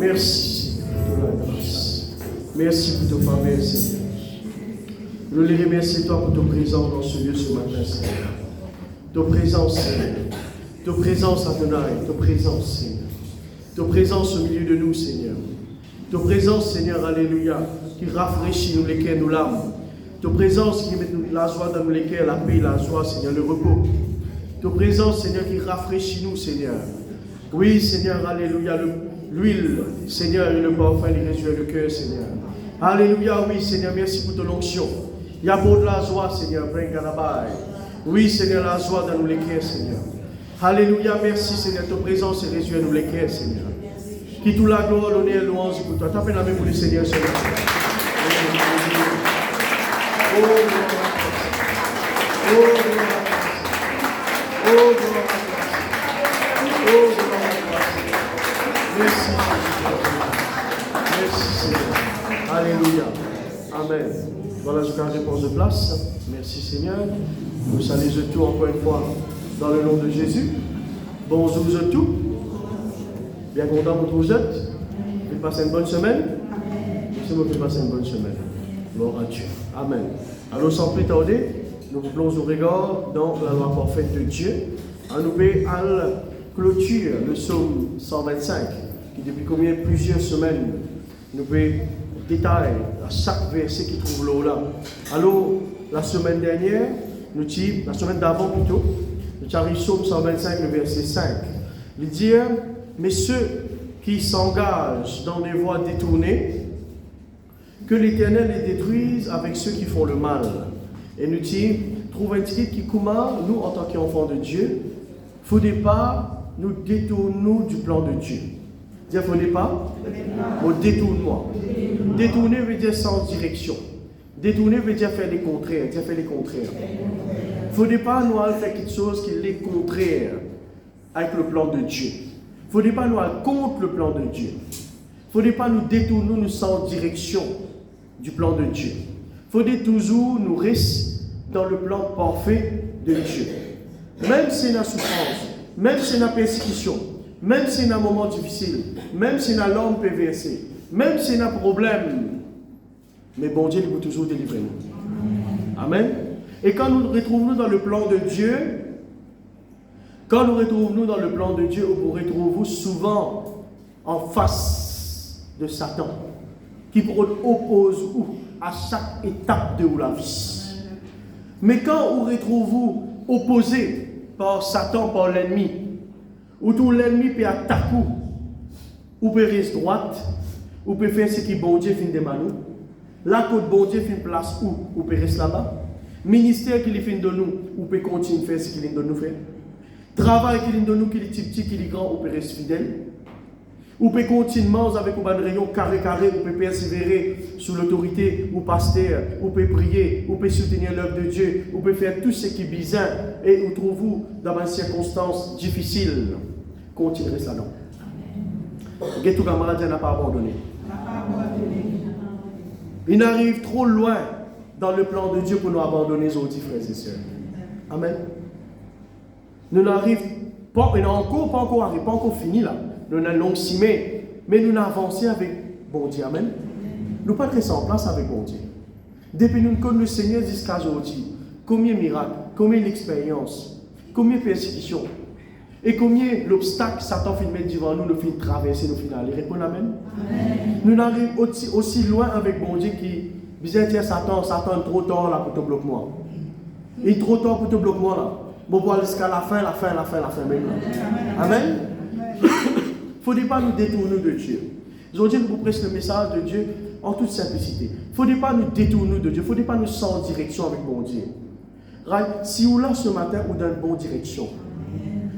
Merci pour ta grâce. Merci pour ta faveur, Seigneur. Nous les remercions toi pour ta présence dans ce lieu ce matin, Seigneur. Ta présence, Seigneur. Ta présence, Adonai. Ta présence, Seigneur. Ta présence au milieu de nous, Seigneur. Ta présence, Seigneur, alléluia, qui rafraîchit nous les cœurs, nous l'âme. Ta présence qui met la joie dans nous les cœurs, la paix, la joie, Seigneur, le repos. Ta présence, Seigneur, qui rafraîchit nous, Seigneur. Oui, Seigneur, alléluia, l'huile, Seigneur, et le parfum, il réjouit le cœur, Seigneur. Alléluia, oui, Seigneur, merci pour ton onction. Il y a pour de la joie, Seigneur, oui, Seigneur, la joie dans nous les cœurs, Seigneur. Alléluia, merci, Seigneur, ta présence est réjouie nous les cœurs, Seigneur. Qui tout la gloire, l'honneur et louange pour toi. Tapez la main pour le Seigneur, Seigneur. Oh, merci. Merci, Seigneur. Alléluia. Amen. Voilà, je vais répondre de place. Merci, Seigneur. Nous saluons tout encore une fois dans le nom de Jésus. Bonjour vous tous. Bien content pour vous êtes. Vous passez une bonne semaine. Si vous passez une bonne semaine. Gloire à Dieu. Amen. Alors sans plus tarder, nous vous plongeons au regard dans la loi parfaite de Dieu. Nous paie à la clôture le psaume 125, qui depuis plusieurs semaines nous paie détail à chaque verset qui trouve là. Alors, la semaine dernière, la semaine d'avant plutôt, nous avons le psaume 125, le verset 5. Il dit, mais ceux qui s'engagent dans des voies détournées, que l'Éternel les détruise avec ceux qui font le mal. Et nous trouvons un titre qui commence, nous en tant qu'enfants de Dieu, il ne faudrait pas nous détourner du plan de Dieu. Il ne faudrait pas au détournement. Détourner veut dire sans direction. Détourner veut dire faire les contraires. Il ne faudrait pas nous faire quelque chose qui est contraire avec le plan de Dieu. Il ne faudrait pas nous aller contre le plan de Dieu. Il ne faudrait pas nous détourner nous sans direction du plan de Dieu. Il faudrait toujours nous rester dans le plan parfait de Dieu. Même si c'est la souffrance, même si c'est la persécution, même si c'est un moment difficile, même si c'est une langue perversée, même si c'est un problème, mais bon Dieu, il peut toujours délivrer nous. Amen. Et quand nous retrouvons dans le plan de Dieu, vous retrouvez souvent en face de Satan, qui oppose à chaque étape de la vie. Mais quand vous retrouvez opposé par Satan, par l'ennemi, où tout l'ennemi peut attaquer, ou peut rester droite, ou peut faire ce qui bon Dieu fin de manou, la côte bon Dieu fin place où, ou peut rester là-bas, ministère qu'il fin de nous, ou peut continuer à faire ce qu'il de nous faire, travail qu'il de nous, qu'il est petit, qu'il est grand, ou peut rester fidèle, ou peut continuer avec un rayon carré, ou peut persévérer sous l'autorité, ou pasteur, ou peut prier, ou peut soutenir l'œuvre de Dieu, ou peut faire tout ce qui est bizarre, et vous trouvez dans des circonstances difficiles. Continuez cela non. Et tout camarade n'a pas abandonné. Il n'arrive trop loin dans le plan de Dieu pour nous abandonner aujourd'hui, frères et sœurs. Amen. Nous n'arrivons pas, nous n'avons pas encore fini là. Nous n'allons s'y mettre, mais nous n'avançons avec bon Dieu. Amen. Nous pas rester en place avec bon Dieu. Depuis nous connaissons le Seigneur jusqu'à aujourd'hui, combien de miracles, combien d'expériences, combien de persécutions, et combien l'obstacle Satan fait mettre devant nous, nous fait traverser, nous fait aller. Répondez Amen. Amen. Nous n'arrivons aussi loin avec bon Dieu qui disait tiens Satan est trop tard là pour te bloquer moi. Il est trop tard pour te bloquer moi là. Bon, pour aller jusqu'à la fin maintenant. Amen. Il ne faudrait pas nous détourner de Dieu. Aujourd'hui, nous vous prêchons le message de Dieu en toute simplicité. Il ne faudrait pas nous détourner de Dieu. Il ne faudrait pas nous sans direction avec bon Dieu. Right? Si vous là ce matin, vous dans une bonne direction.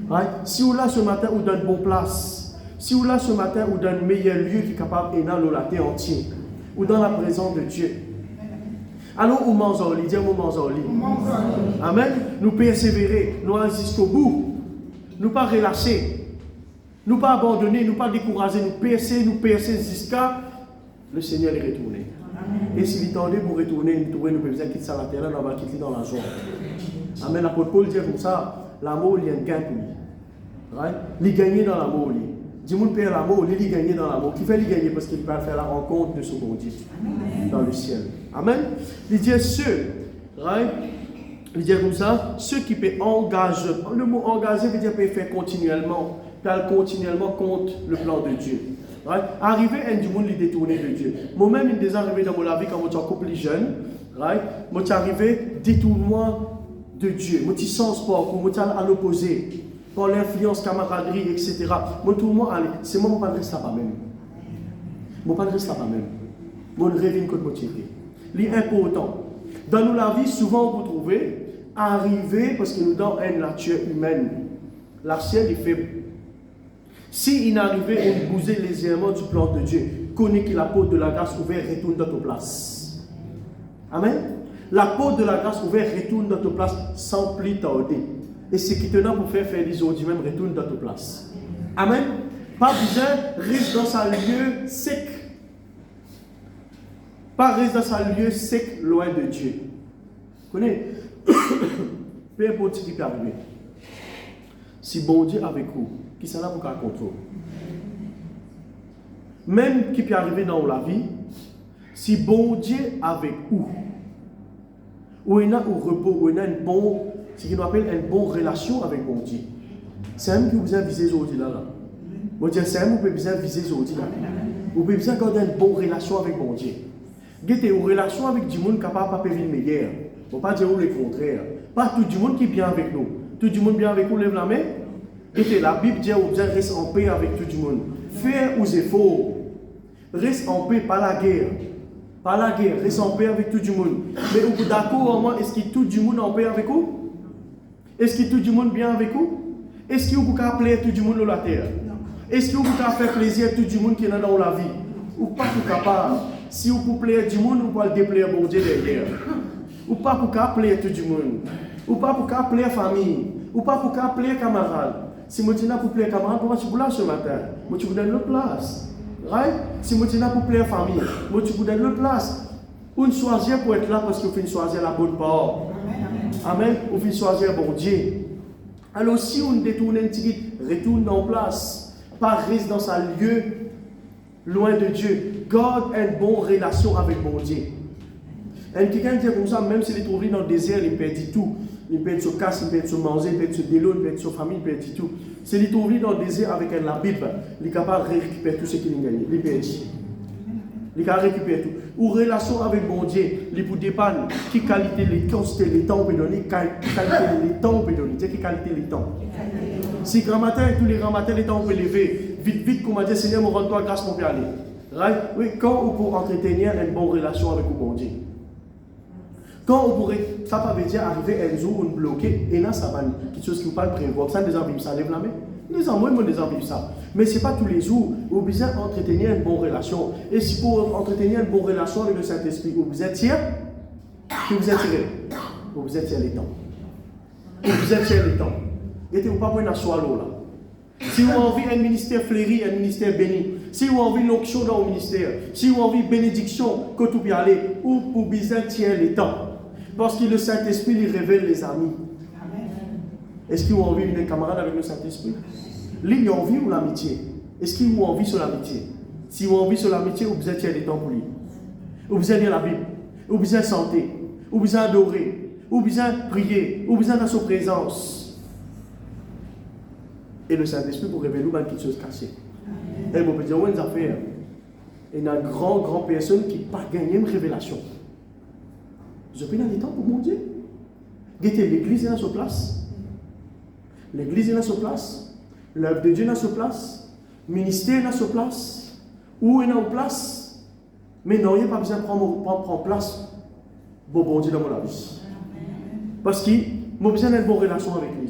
Right? Si vous là ce matin, vous dans une bonne place. Si vous là ce matin, vous dans le meilleur lieu qui est capable de la terre entière. Ou dans la présence de Dieu. Alors, vous mangez, disons, vous mangez. Amen. Nous persévérer, nous aller jusqu'au bout. Nous pas relâcher. Nous pas abandonner, nous pas décourager, nous percer jusqu'à le Seigneur est retourné. Amen. Et s'il est tendé pour retourner, nous besoin quitter ça la terre, nous va quitter dans la joie. Amen. L'apôtre Paul dit comme ça, l'amour, il y a un gain pour lui. Right? Il gagne dans l'amour. Dis-moi, perd l'amour, il gagner dans l'amour. Qui fait lui gagner parce qu'il va faire la rencontre de son bon Dieu dans le ciel. Amen. Il dit ceux, right? Il dit comme ça, ceux qui peuvent engager. Le mot engager veut dire peuvent faire continuellement. Faire continuellement contre le plan de Dieu. Right? Arriver à du monde, les détourner de Dieu. Moi-même, il est déjà arrivé dans mon vie quand je suis encore plus jeune. Right? Moi, je suis arrivé détournement de Dieu. Moi, je suis sans sport, moi, je suis à l'opposé. Par l'influence, camaraderie, etc. Moi, tout le monde, c'est moi, je ne vais pas rester là-bas même. Je ne vais pas rester là-bas même. Mon rêve contre motivité. C'est important. Dans la vie, souvent, vous trouvez arriver parce que nous avons une nature humaine. La chair est faible. Si il arrivait à bouger légèrement du plan de Dieu, connais que la porte de la grâce ouverte retourne dans ta place. Amen. La porte de la grâce ouverte retourne dans ta place sans plus tarder. Et ce qui te donne pour faire des aujourd'hui même retourne dans ta place. Amen. Pas besoin, reste dans un lieu sec. Pas reste dans un lieu sec loin de Dieu. Vous connaissez? Peu importe ce qui peut arriver. Si bon Dieu est avec vous, qui s'en a pour qu'à contrôle. Même qui peut arriver dans la vie, si bon Dieu est avec vous, ou il y a un repos, ou il y a une bonne, ce qu'on appelle une bonne relation avec bon Dieu. C'est un qui vous a visé aujourd'hui là. Bon Dieu, c'est un qui vous a visé aujourd'hui là. Vous pouvez besoin garder une bonne relation avec bon Dieu. Vous avez une relation avec du monde capable de vivre meilleur. On ne va pas dire le contraire. Pas tout le monde qui est bien avec nous. Tout le monde bien avec nous, lève la main. Et la Bible dit que vous restez en paix avec tout le monde. Faire aux efforts. Reste en paix, pas la guerre. Pas la guerre, reste en paix avec tout le monde. Mais vous êtes d'accord au moins, est-ce que tout le monde est en paix avec vous? Est-ce que tout le monde est bien avec vous? Est-ce que vous pouvez appeler tout le monde sur la terre? Est-ce que vous pouvez faire plaisir à tout le monde qui est dans la vie? Ou pas tout capable? Si vous pouvez plaire du monde, vous pouvez le déplaire bon Dieu derrière. Ou pas pour appeler tout le monde. Ou pas pour appeler famille. Ou pas pour appeler camarade. Si moi je pour plaire camarade, pourquoi tu là ce matin? Moi tu vous donne le place. Right? Si moi je pour plaire famille, moi tu vous donne le place. Ou une choisir pour être là parce que vous faites choisir la bonne part. Amen. Vous faites choisir bon Dieu. Alors si on détourne un petit retourne dans place. Pas reste dans un lieu loin de Dieu. Garde une bonne relation avec bon Dieu. Et quelqu'un dit comme ça, même s'il est trouvé dans le désert, il perd tout. Il perd son casse, il perd son manger, il perd son délo, il perd sa famille, il perd tout. S'il est trouvé dans le désert avec la Bible, il est capable de récupérer tout ce qu'il a gagné. Il perd. Il est capable de récupérer tout. Ou relation avec bon Dieu, il peut dépendre qui qualité les quantité les temps peut donner, qualité les temps peut donner. C'est qui qualité les temps. Si grand matin, tous les grands matins, les temps on peut lever, vite, comme on dit, Seigneur, me rends-toi grâce pour aller. Right? Oui, quand on peut entretenir une bonne relation avec le bon Dieu. Quand on pourrait, ça veut dire arriver un jour où on bloqué, et là ça va quelque chose qui ne peut pas prévoir. Ça, des envies, ça lève la main. Les amours, moi, des envies, ça. Mais ce n'est pas tous les jours. Vous avez besoin d'entretenir une bonne relation. Et si pour entretenir une bonne relation avec le Saint-Esprit, vous êtes tiers, vous êtes tiré. Vous êtes tiers les temps. Vous êtes tiers les temps. Et vous ne pouvez pas prendre un swallow là. Si vous avez envie un ministère fleuri, un ministère béni, si vous avez envie l'onction dans le ministère, si vous avez envie bénédiction, que tout peut aller, ou pour besoin tiers les temps. Parce que le Saint-Esprit lui révèle les amis. Est-ce qu'il a envie d'être camarade avec le Saint-Esprit? Lui, il a envie ou l'amitié? Est-ce qu'il a envie sur l'amitié? Si vous avez envie sur l'amitié, vous êtes des temps pour lui. Vous êtes lire la Bible. Vous êtes santé. Vous êtes adorer. Vous êtes prier. Vous êtes dans sa présence. Et le Saint-Esprit pour révéler quelque chose caché. Et vous pouvez dire, ouais, une affaire. Il y a une grande personne qui n'a pas gagné une révélation. Je peux dans les temps pour mon Dieu. L'église est dans sa place. L'église est dans sa place. L'œuvre de Dieu est dans sa place. Le ministère est dans sa place. Où est en place. Mais non, il n'y a pas besoin de prendre place pour bon Dieu dans mon vie. Parce que j'ai besoin d'une bonne relation avec lui.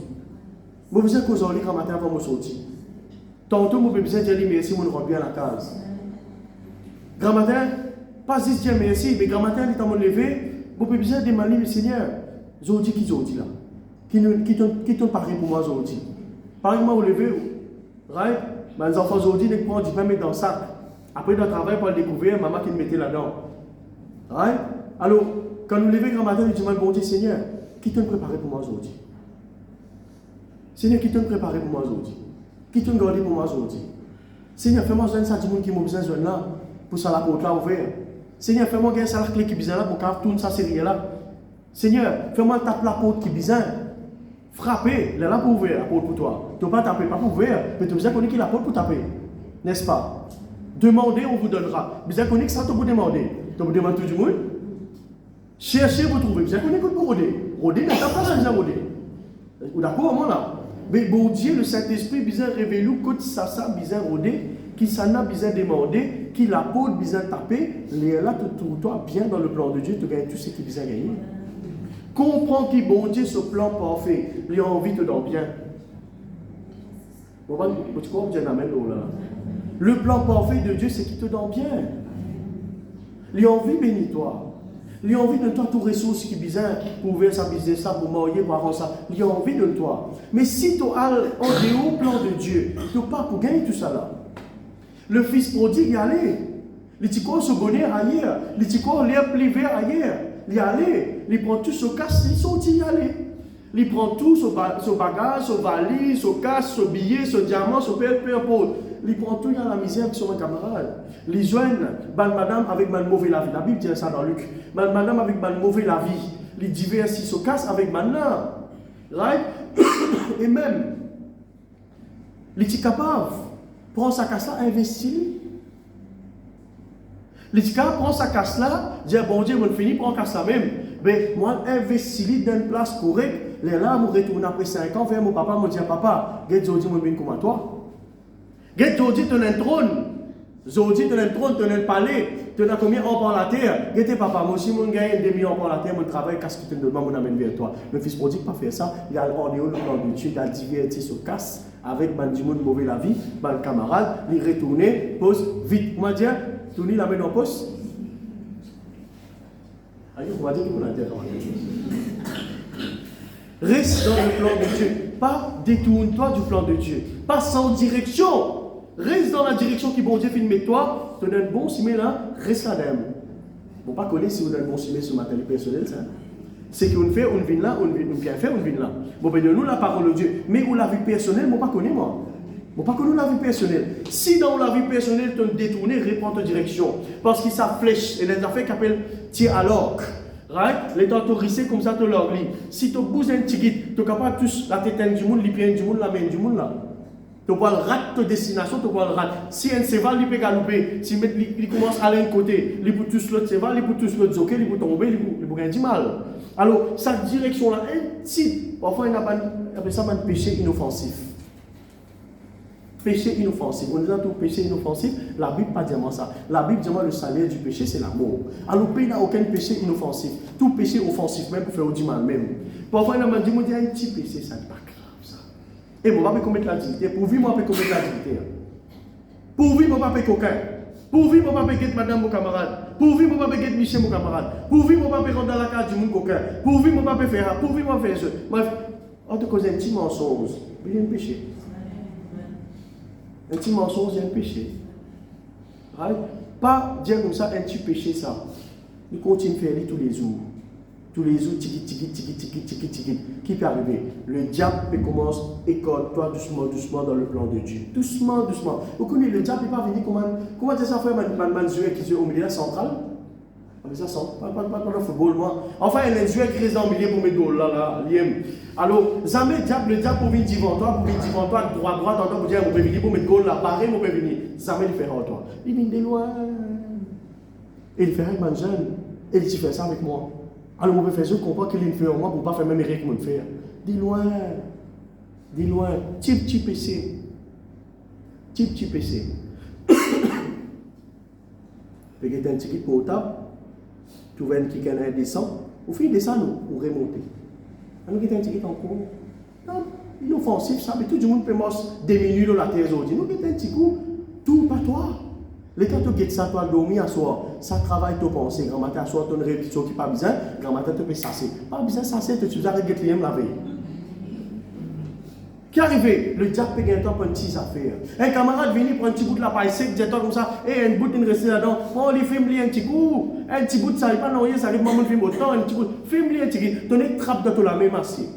J'ai besoin que vous quand matin avant de sortir. Tantôt, j'ai besoin de dire merci, je rentre bien à la case. Grand matin, pas juste dire merci, mais grand matin, il est en me lever. Vous avez besoin de demander, mais Seigneur, aujourd'hui qui aujourd'hui là? Qui t'ont parlé pour moi aujourd'hui? Par exemple, vous levez, right? Mes enfants aujourd'hui, ils prennent du pain mettre dans le sac. Après, dans le travail, pour le découvrir, maman qui le mettait là-dedans. Right? Alors, quand nous levons grand matin, nous demandons, bon Dieu, Seigneur, qui t'ont préparé pour moi aujourd'hui? Seigneur, qui t'ont préparé pour moi aujourd'hui? Qui t'ont gardé pour moi aujourd'hui? Seigneur, fais-moi joindre ça du monde qui m'a besoin de là, pour ça la porte là ouverte. Seigneur, fais-moi gagner ça la clé qui est besoin là, pour qu'on tourne ça série là. Seigneur, fais-moi taper la porte qui est besoin. Frapper, là pour ouvrir la porte pour toi. Tu ne peux pas taper, pas pour ouvrir, mais tu as besoin de connaître la porte pour taper. N'est-ce pas? Demandez, on vous donnera. Vous avez connu que ça, tu peux demander. Tu peux demander tout le monde. Cherchez, vous trouvez. Vous avez connu que pour rôder. Rôder, mais tu n'as pas ça, vous rôder. Vous d'accord, moi là? Mais bon Dieu, le Saint-Esprit, bizarre révélé, que ça, bizarre rôder, qui s'en a bizarre demandé, qui la peau bizarre taper, là, tu trouves toi bien dans le plan de Dieu, tu gagnes tout ce qui est bizarre gagné. Comprends qui bon Dieu, ce plan parfait, il a envie de te donner bien. Bon, tu crois que Dieu n'amène là? Le plan parfait de Dieu, c'est qu'il te donne bien. Il a envie de bénir toi. Il a envie de toi toutes ressources qui sont bizarres pour ouvrir sa business, ça, pour marier, pour avoir ça. Il a envie de toi. Mais si tu as en dehors plan de Dieu, tu n'as pas pour gagner tout ça là. Le fils prodigue y allait. Les petits corps se bonheur ailleurs. Les petits corps l'air plivé ailleurs. Il y allait. Il prend tout ce casse, il sortit y aller. Il prend tout ce bagage, ce valise, ce casse, ce billet, ce diamant, ce peu importe. Il prend tout, il y a la misère avec son camarade. Les joignent, madame avec ma mauvaise la vie. La Bible dit ça dans Luc. Madame avec ma mauvaise la vie. Les diversis se cassent avec madame. Right? Et même, les petits capables, prend sa casse là, investit. Les petits capables, prend sa casse là, dit bon Dieu, on finit, prend casse là même. Mais moi, investis dans une place correcte. Les là, je retourne après 5 ans, vers mon papa, je dis papa, je dis, je viens comme toi. Aujourd'hui, tu as un trône. Aujourd'hui, tu as un trône, tu as un palais. Tu as combien en par la terre. Gete papa, moi aussi, je gagne 2 millions par la terre, mon travail, qu'est-ce que tu me demandes, je m'amène vers toi. Le fils prodigue pas faire ça. Il a en dehors le plan de Dieu, il a diverti se casse avec du monde mauvais la vie, le camarade, il retourne, pose vite. Moi, dire, tourne la main en poste. Aïe, on va dire qu'on a dit reste dans le plan de Dieu. Pas détourne-toi du plan de Dieu. Pas sans direction. Reste dans la direction qui bon Dieu filme toi. Tu as un bon cimé là, reste là-dedans. Bon, pas connaître si vous avez un bon cimé sur matériel personnel, ça. C'est qu'on fait, on vient là, on vient faire, on vient là. Bon, ben, nous la parole de Dieu. Mais où la vie personnelle, moi, pas connaître moi. Bon, pas connaître la vie personnelle. Si dans la vie personnelle, tu te détournes, réponds ta direction. Parce qu'il ça flèche. Et les affaires qui appellent tir à l'orque. Right? Les temps tourissés comme ça, tu leur lis. Si tu bouges un petit guide, tu es capable de tous la tête du monde, les pieds du monde, la main du monde là. Tu vois le rat de destination, tu vois le rat. Si un cheval, il peut galoper. Si il commence à aller d'un côté, il peut tous l'autre cheval, il peut tous l'autre zoquer, il peut tomber, il peut gagner du mal. Alors, cette direction-là, un petit, parfois, il appelle ça un péché inoffensif. Péché inoffensif. On dit tout péché inoffensif, la Bible pas dire ça. La Bible dit le salaire du péché, c'est l'amour. Alors, il n'y a aucun péché inoffensif. Tout péché offensif, même pour faire du mal même. Parfois, il y a un petit péché, ça n'est pas grave ça. Et moi, je vais commettre la dignité. Pour vivre, je vais commettre la dignité. Pour vivre, je ne vais pas coquin. Pour vivre, je ne vais pas madame, mon camarade. Pour vivre, je ne vais pas Michel, mon camarade. Pour vivre, je ne vais pas rentrer dans la case du monde coquin. Pour vivre, je ne vais pas faire. Pour vivre, je vais faire ça. Bref, en tout cas, c'est un petit mensonge. Il y a un péché. Un petit mensonge, il y a un péché. Right? Pas dire comme ça, un petit péché, ça. Il continue de faire tous les jours. Tous les jours, tiki. Qui peut arriver? Le diable commence, école-toi doucement dans le plan de Dieu. Doucement. Vous connaissez, le diable, il ne peut pas venir comment dire ça, frère, Manzoué qui est au milieu central? Ça sent, pas le football, moi. Enfin, il y a un joueur qui reste dans le milieu pour mes dos, là. Alors, jamais le diable pour venir devant toi, droit, t'entends pour dire, mon venir pour mettre goal là, pareil, mon venir. Jamais il fait en toi. Il vient de loin. Et il fait avec ma jeune. Et il dit, fais ça avec moi. Alors, on peut faire ça, comprends qu'il fait en moi pour ne pas faire même erreur que mon faire. Dis loin. Petit PC. Petit PC. Il y a un ticket portable. Tu vois un ticket qui descend. Au fil descend, nous, ou remonter. Alors, il y a un ticket en cours. Non, inoffensif, ça, mais tout le monde peut marcher des minutes dans la terre aujourd'hui. Nous, il y a un petit coup, tout pas toi. Les temps tu ça, toi, dormir à soir, ça travaille ton pensée. Grand matin à soir, tu as une répétition qui n'est pas bizarre. Grand matin, tu peux sasser. Pas bizarre, sasser, tu vas arrêter de la veille. Qui arrive? Le diable peut gagner pour une petite affaire. Un camarade vient prendre un petit bout de la paille sec, dit comme ça, et un bout de rester là-dedans. Oh, il filme un petit coup. Un petit bout de ça, il pas non, ça arrive, maman filme autant, un petit bout. Filme un petit coup. Ton trappe dans la même assiette.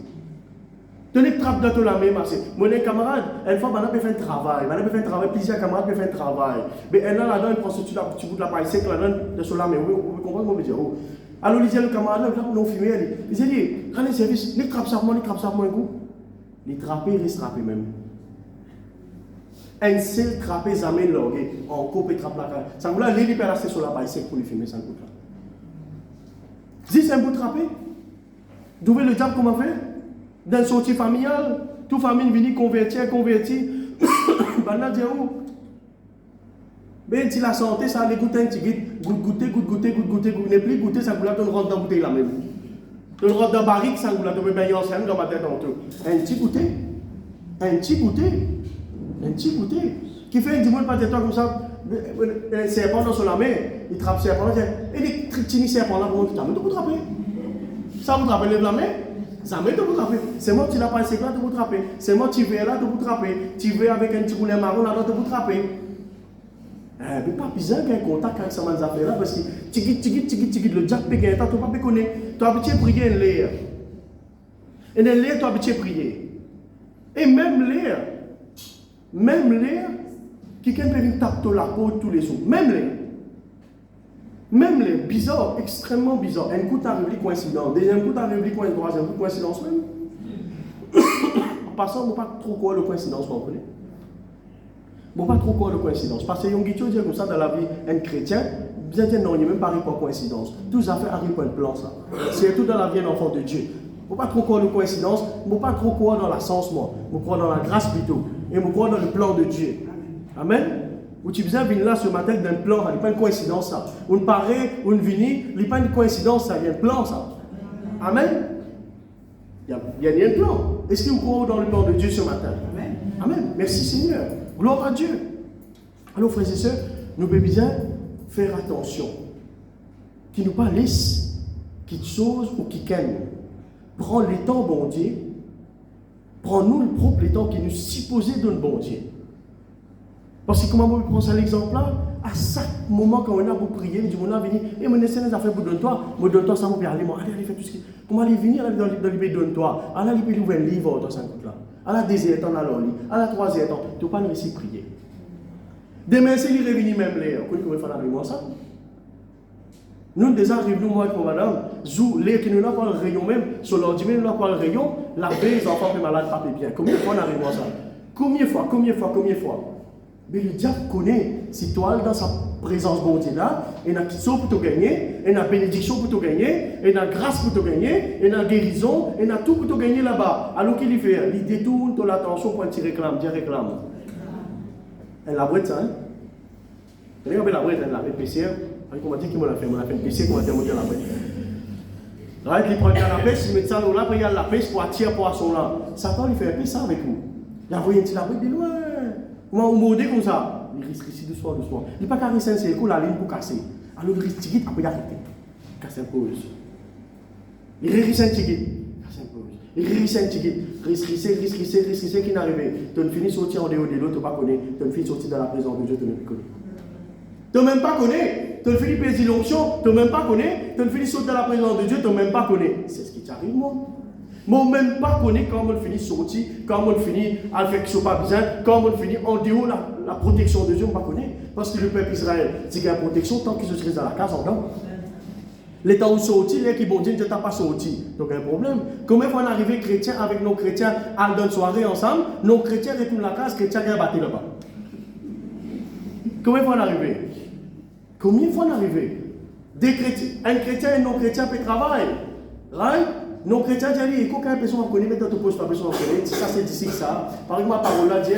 Tenez trappe dans la main, mon camarade, une fois, on peut faire un travail, plusieurs camarades peuvent faire un travail. Mais elle là-dedans, il prend ce petit bout de la paille sec là-dedans, de sur la main, vous comprenez ce que je veux dire? Alors, il dit, le camarade, là, on filmé, il dit, quand les services, les trappes ça, un coup. Les trappés, ils restent trappés même. Un seul trappé, ça mène l'orgue, en coupe et trappe la caille. Ça vous l'a, les libérer sur la paille sec pour les filmer, ça coûte là. Si c'est un bout trappé, d'où le diable comment faire? Dans une sortie familiale, toute famille vient convertir. Maintenant, dire où? Ben, si la santé, ça allait goûter un petit goûter, ne plus goûter, ça vous l'a donné rentre dans la bouteille là même. Donne rentre dans la barrique, ça vous l'a donné bien ancien dans ma tête en tout. Un petit goûter. Qui fait un dimanche pas de temps comme ça, un serpent dans son main, il trappe serpent, et les petits serpents là, pour moi, tu vous trapper. Ça vous trappe, lève la main. Ça m'aide de vous trapper. C'est moi qui n'ai pas essayé de vous trapper. C'est moi qui vais là de vous trapper. Tu veux avec un petit boulet marron là de vous trapper. Mais pas bizarre qu'il y ait un contact avec ces affaires là parce que tu guides le diable pégué, tu n'as pas connaître. Tu as habitué à prier un l'air. Et un l'air, tu as habitué à prier. Et même l'air, quelqu'un peut venir taper la peau tous les jours. Même les bizarres, extrêmement bizarres. Un coup, tu as révélé coïncidence. Deuxième coup, tu as révélé coïncidence. Troisième coup, coïncidence même. En passant, on ne pas trop quoi de coïncidence, vous comprenez? On ne pas trop quoi de coïncidence. Parce que Yongi dit comme ça dans la vie, un chrétien, bien sûr, non, il n'y a même pas par coïncidence. Tout ça fait arriver pour un plan, ça. C'est tout dans la vie d'un enfant de Dieu. Il ne faut pas trop croire de coïncidence, il ne faut pas trop croire dans la sens, moi. Il faut croire dans la grâce plutôt. Et il faut croire dans le plan de Dieu. Amen. Ou tu viens venir là ce matin d'un plan, il n'y a pas une coïncidence ça. Ou une paraît, ou une venue, il n'y a pas une coïncidence ça, il y a un plan ça. Amen. Il y a un plan. Est-ce que vous croyez dans le plan de Dieu ce matin? Amen. Amen. Merci Seigneur. Gloire à Dieu. Alors frères et sœurs, nous devons bien faire attention. Qui nous pas laisse, qui chose ou qui calme. Prends les temps bon Dieu. Prends-nous le propre les temps qui nous supposés donner bon Dieu. Parce que comment on prend ça l'exemple là, à chaque moment quand on a pour prier, il dit on a venu, et mon Seigneur a fait pour donne-toi ça pour aller, allez faire tout ce qui. Comment aller venir dans le donne-toi, allez aller ouvrir un livre dans 5 minutes là, à la deuxième temps, à la troisième temps, tu ne peux pas nous laisser prier. Demain, c'est il revenu même l'air, comment il faut arriver ça? Nous déjà arrivons moi avec mon madame, l'air qui nous n'a pas le rayon même, sur l'ordi, nous n'a pas le rayon, la veille, les enfants sont malades, pas bien. Combien de fois on arrive à ça? Combien de fois? Mais le diable connaît, si toi, dans sa présence bon Dieu là, il y a qui pour te gagner, il y a bénédiction pour te gagner, il y a grâce pour te gagner, il y a guérison, il y a tout pour te gagner là-bas. Alors qu'il y fait, il détourne ton attention pour tu réclames, Dieu réclame. Elle la brette ça, hein? Regardez la brette, elle a fait PCR. On m'a dit qu'il m'a fait un PCR, qu'on m'a monté la brette. Là, il prend la pêche, il met ça là, après il y a la pêche pour attirer poisson là. Satan, il fait un peu ça avec nous. Il a envoyé un petit la brette de loin. Comment on mordait comme ça? Il risque ici doucement. Il n'est pas carré un coup, la ligne pour casser. Alors il risque tigit, après il arrête. Casser un pause. Il risque un tigit. Casser un pause. Il risque un tigit. Risque qui n'arrive. Tu ne finis sortir en dehors de l'autre, tu ne pas connais. Tu ne finis sortir dans la présence de Dieu, tu ne plus connais. Tu ne même pas connais. Tu ne finis pas l'onction, tu ne même pas connais. Tu ne finis sortir dans la présence de Dieu, tu ne même pas connais. C'est ce qui t'arrive, moi. Moi, même pas connaît comment on finit sortir, comment on finit avec ce pas besoin, comment on finit en dehors la protection de Dieu, on ne connaît pas. Parce que le peuple Israël, c'est qu'il y a une protection tant qu'ils se trouvent dans la case en dedans. Les temps où sorti, les qui bon Dieu ne t'a pas sorti. Donc, un problème. Comment il faut arriver chrétiens avec nos chrétiens à une soirée ensemble, nos chrétiens retournent la case, chrétiens viennent battre là-bas. Comment il faut en arriver? Combien il faut en arriver? Un chrétien et non chrétien peuvent travailler. Right? Nos chrétiens disent, écoute, quand une personne connaît, mais dans ton poste, pas besoin de connaître. Ça, c'est d'ici que ça. Par exemple, ma parole là, dit,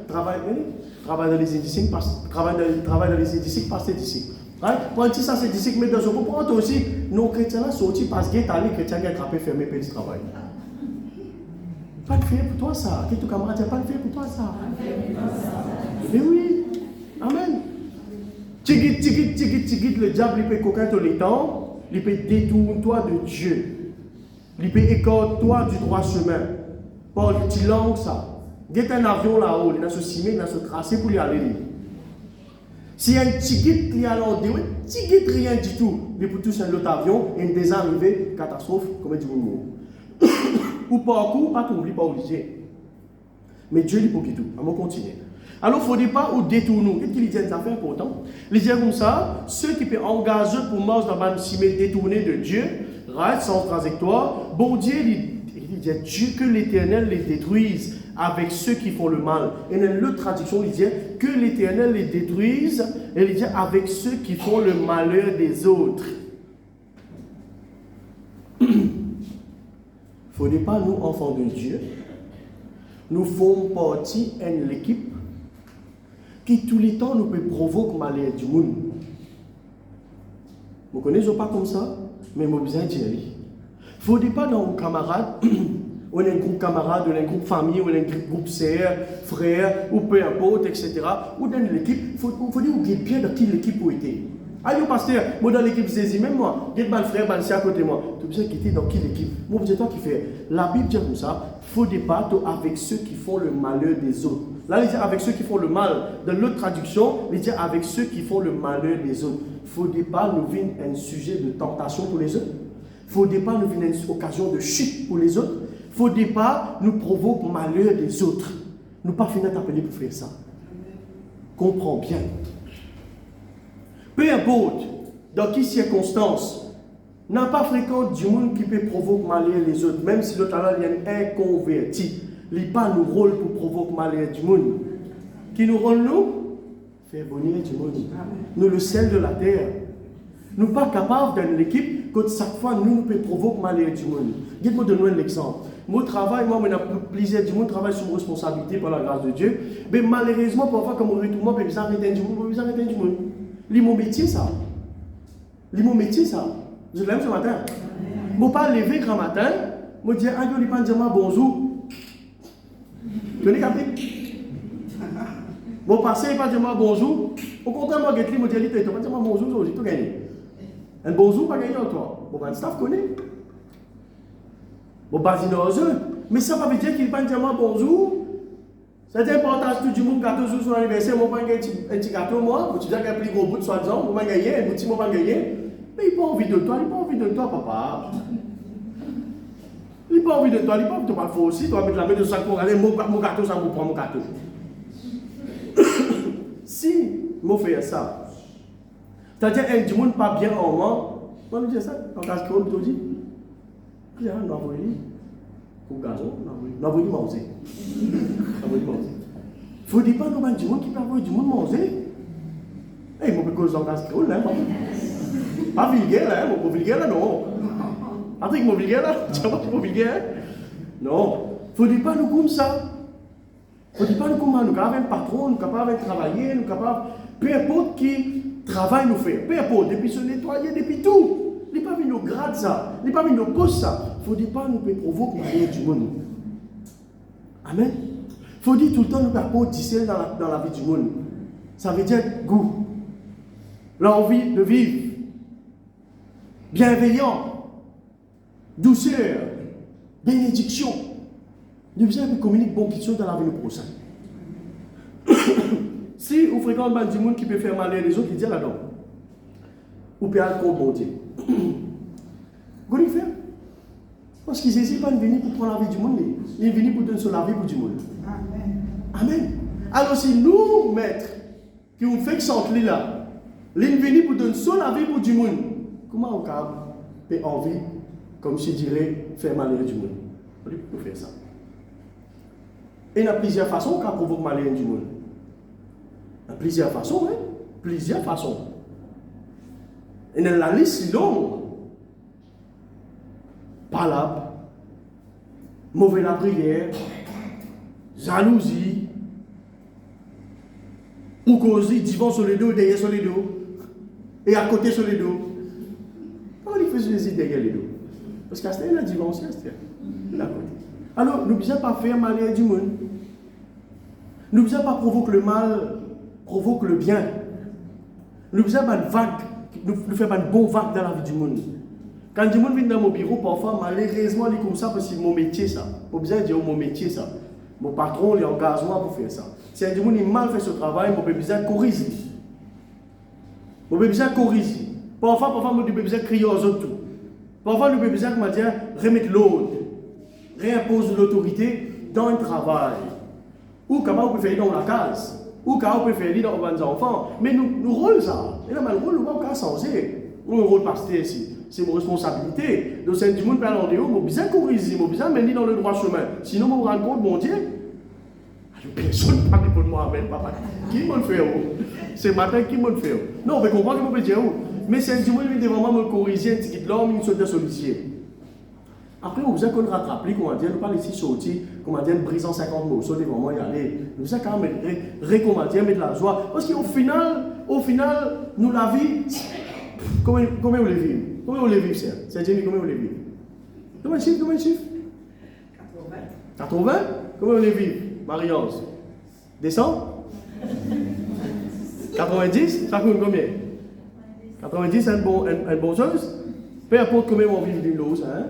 travaille dans les éditions, travaille dans les éditions, passe tes disciples. Quand ça, c'est d'ici, mais dans un point, toi aussi, nos chrétiens là, sortis parce que les chrétiens qui ont attrapé, fermé, petit travail. Pas de faire pour toi ça. Qu'est-ce que ton camarade n'a pas de faire pour toi ça? Mais oui. Amen. Tigit, le diable, il peut coquin tous les temps, il peut détourner toi de Dieu. Il peut écarter-toi du droit chemin. Par le petit langue, ça. Il y a un avion là-haut, il a ce cimé, il a ce tracé pour y aller. S'il y a un tigit qui est à l'endroit, tigit rien du tout. Mais pour tous un autre avion, et une désarrivée, catastrophe, comme dit mon mot. ou parcours, pas tout, oublie pas obligé. Mais Dieu dit pour qui tout. On va continuer. Alors, il ne faudrait pas ou détourner. Qu'est-ce qu'il dit? Ça fait important. Il dit comme ça, ceux qui peuvent engager pour marcher dans le chemin détourné de Dieu, right, sans trajectoire, bon Dieu, il dit Dieu que l'Éternel les détruise avec ceux qui font le mal. Et dans l'autre traduction, il dit que l'Éternel les détruise, et il dit avec ceux qui font le malheur des autres. Il ne faudrait pas, nous, enfants de Dieu, nous formons partie de l'équipe qui, tous les temps, nous peut provoquer malheur du monde. Vous ne connaissez pas comme ça, mais vous besoin de dire. Il ne faudrait pas dans vos camarades, ou un groupe camarade, ou un groupe famille, ou un groupe sœur, frère, ou peu importe, etc. Ou dans l'équipe, il faut dire que vous êtes bien dans quelle équipe vous êtes. Allez, pasteur, moi dans l'équipe Zézi, même moi, il y a un frère, un à côté de moi. Tu as besoin de quitter dans quelle équipe? Moi, c'est toi qui fais. La Bible dit comme ça, il faut débattre avec ceux qui font le malheur des autres. Là, il dit avec ceux qui font le mal. Dans l'autre traduction, il dit avec ceux qui font le malheur des autres. Il ne faudrait pas nous venir un sujet de tentation pour les autres. Il ne faudrait pas nous venir une occasion de chute pour les autres. Il ne faudrait pas nous provoquer malheur des autres. Nous pas finir d'appeler pour faire ça. Comprends bien. Peu importe dans quelles circonstances, n'a pas fréquent du monde qui peut provoquer malheur les autres, même si l'autre là est inconverti. Il n'y a pas nos rôle pour provoquer malheur du monde. Qui nous rôle nous? Faire bonheur du monde. Nous le sel de la terre. Nous ne sommes pas capables dans l'équipe que chaque fois nous pouvons provoquer malheur du monde. Dites-moi de nous un exemple. Mon travail, moi, on a plaisir du monde, travail sur mon responsabilité par la grâce de Dieu. Mais malheureusement, parfois, comme on retourne, on peut vous arrêter du monde, on peut vous arrêter du monde. C'est mon métier, ça. C'est mon métier, ça. Je l'aime ce matin. Je ne vais pas lever grand matin, je vais dire, ah, je ne vais pas dire bonjour. Tu as capté? Je vais passer, je ne vais pas dire bonjour. Au contraire, je vais dire, je vais dire, tu ne vas pas dire bonjour, j'ai tout gagné. Un bonjour, pas gagné en toi. Bon, le staff connaît. Bon, pas mais ça ne veut pas dire qu'il ne va pas dire bonjour. C'est important que tout le monde gâteau sur son anniversaire, moi pas gagner un petit gâteau moi, tu dis qu'il y a un plus gros bout de soi-disant, moi pas gagner, un petit moi pas gagner. Mais il n'a pas envie de toi, il n'a pas envie de toi, papa. Il n'a pas envie de toi, il n'a pas envie de toi, il faut aussi, tu vas mettre la main de sac pour regarder mon gâteau, ça me prend mon gâteau. Si, moi fais ça. C'est-à-dire un du monde pas bien en moi, moi je dis ça, en cas que je dis, il y a un envoyé. Au gazon, on a voulu manger. Il ne faut pas nous du monde qui peut avoir du monde manger. Eh, je peux causer en gaz créole, là. Pas vulgaire, là, mon vulgaire, là, non. Patrick, mon vulgaire, là, tu vois, mon vulgaire. Non, il ne faut pas nous comme ça. Il ne faut pas nous comme ça. Nous sommes capables de patron, nous sommes capables de travailler, nous sommes capables, peu importe qui travail nous fait, peu importe, depuis se nettoyer, depuis tout. Il n'est pas mis nos grades ça, il n'est pas mis nos postes ça. Il ne faut pas nous provoquer malheur du monde. Amen. Il faut dire tout le temps nous pas difficile dans la vie du monde. Ça veut dire goût, l'envie de vivre, bienveillant, douceur, bénédiction. Nous devons communiquer bonne question dans la vie du prochain. Si vous fréquentez du monde qui peut faire malheur les autres, il dit là-dedans. Ou peut aller contre bon Dieu. Vous allez faire. Parce qu'ils n'hésitent pas à venir pour prendre la vie du monde, mais ils viennent pour donner sur la vie pour du monde. Amen. Amen. Alors si nous, maîtres, qui ont fait que ça là, ils viennent pour donner sur la vie pour du monde, comment on peut envie, comme je dirais, faire malheur du monde? On peut faire ça. Et il y a plusieurs façons qu'on provoque malheur du monde. Il y a plusieurs façons, hein? Plusieurs façons. Et dans la liste est longue. Palabre, mauvais la prière, jalousie, ou causer, divan sur le dos, derrière sur le dos, et à côté sur le dos. Comment il fait Jésus derrière le dos? Parce qu'à ce moment-là, il a divan, c'est à ce moment-là. Alors, nous ne devons pas faire malheur du monde. Nous ne devons pas provoquer le mal, provoque le bien. Nous ne devons pas une vague, nous faire une bonne vague dans la vie du monde. Quand du monde vient dans mon bureau, parfois, malheureusement, il est comme ça parce que c'est mon métier, ça. Pas besoin de dire mon métier, ça. Mon patron, il engage moi pour faire ça. Si un du monde mal fait ce travail, mon besoin de corriger. Mon besoin de corriger. Parfois, mon besoin de crier aux autres tout. Parfois, mon besoin de me dire, remettre l'ordre. réimpose l'autorité dans un travail. Ou comment on peut faire dans la case. Ou comment on peut faire dans les enfants. Mais nous rôle ça. Et là, le rôle, nous ne pouvons pas changer. Nous, le rôle pasteur ici. C'est mon responsabilité. Donc, c'est du monde qui parle en dehors. Nous besoin corriger. Nous besoin mener dans le droit chemin. Sinon, nous nous rendons compte, mon Dieu. Personne ne parle pour moi, même papa. Qui m'a fait? C'est matin qui m'a fait? Non, on peut comprendre que je peux dire. Mais c'est du monde qui devrait vraiment me corriger. Un petit peu l'homme, une sorte de solution. Après, on vous a qu'on rattrape, comment dire, nous pas laisser sortir, comment dire, brisant 50 mots, sur des moments y aller. Nous a quand même recommander, mettre la joie. Parce qu'au final, nous la vie, combien vous les vivez? Combien vous les vivez, c'est Jenny, combien vous les vivez? Combien de chiffres? 80. 80? Combien vous les vivez? Marie-Ange? Descend? 90? Ça coûte combien? 90, c'est une bonne chose? Peu importe combien on vit d'une chose, hein?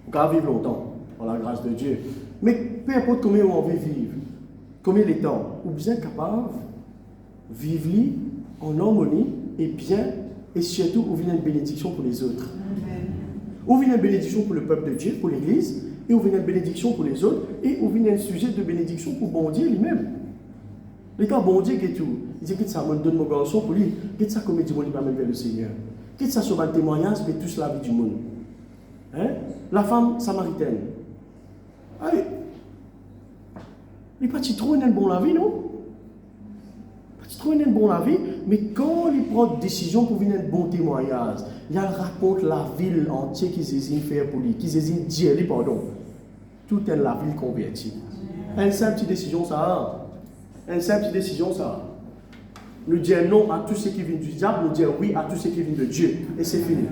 On va vivre longtemps, par la grâce de Dieu. Mais peu importe combien on veut vivre, combien de temps, on est bien capable de vivre en harmonie et bien, et surtout, on vient une bénédiction pour les autres. On vient une bénédiction pour le peuple de Dieu, pour l'Église, et on vient une bénédiction pour les autres, et on vient un sujet de bénédiction pour bon Dieu lui-même. Les gars, bon Dieu, qu'est-ce que il dit que ça me donne mon garçon pour lui, qu'est-ce que ça comme du monde va même vers le Seigneur, qu'est-ce que ça sur un témoignage, mais tous la vie du monde. Hein? La femme samaritaine. Allez. Il n'est pas trop une bonne la vie, non? Pas trop une bonne la vie, mais quand il prend une décision pour venir un bon témoignage, il raconte la ville entière qui s'est faire pour lui, qui s'est dit, pardon. Tout est la ville convertie. Une simple petite décision, ça. Une simple petite décision, ça. Nous dire non à tout ce qui vient du diable, nous dire oui à tout ce qui vient de Dieu. Et c'est fini.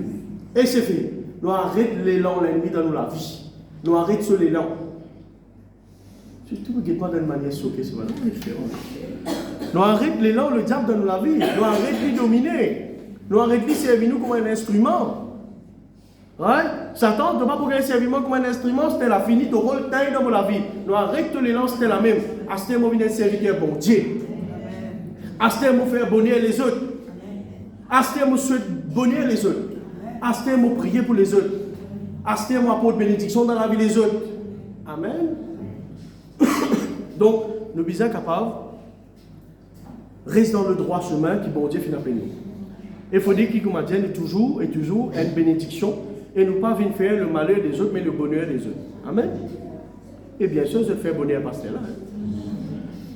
Et c'est fini. Nous arrêtons l'élan, l'ennemi dans la vie. Nous arrêtons sur l'élan. Surtout que pas d'une manière choquée, c'est vraiment différent. Nous arrêtons l'élan, le diable dans la vie. Nous arrêtons de dominer. Nous arrêtons de servir nous comme un instrument. Ouais? Satan, ne peut pas pour un serviment comme un instrument, c'était la finie, ton rôle taille dans la vie. Nous arrêtons l'élan, c'était la même. À ce moment, un serviteur bon Dieu. À ce moment, faire bonheur les autres. À ce moment, souhaiter bonheur les autres. À ce moment, prier pour les autres. À ce moment, apporter bénédiction dans la vie des autres. Amen. Donc, nous sommes bien capables de rester dans le droit chemin qui bon Dieu finit appelé nous. Il faut dire qu'il est toujours une bénédiction et nous pas venir faire le malheur des autres, mais le bonheur des autres. Amen. Et bien sûr, je fais bonheur à pasteur là.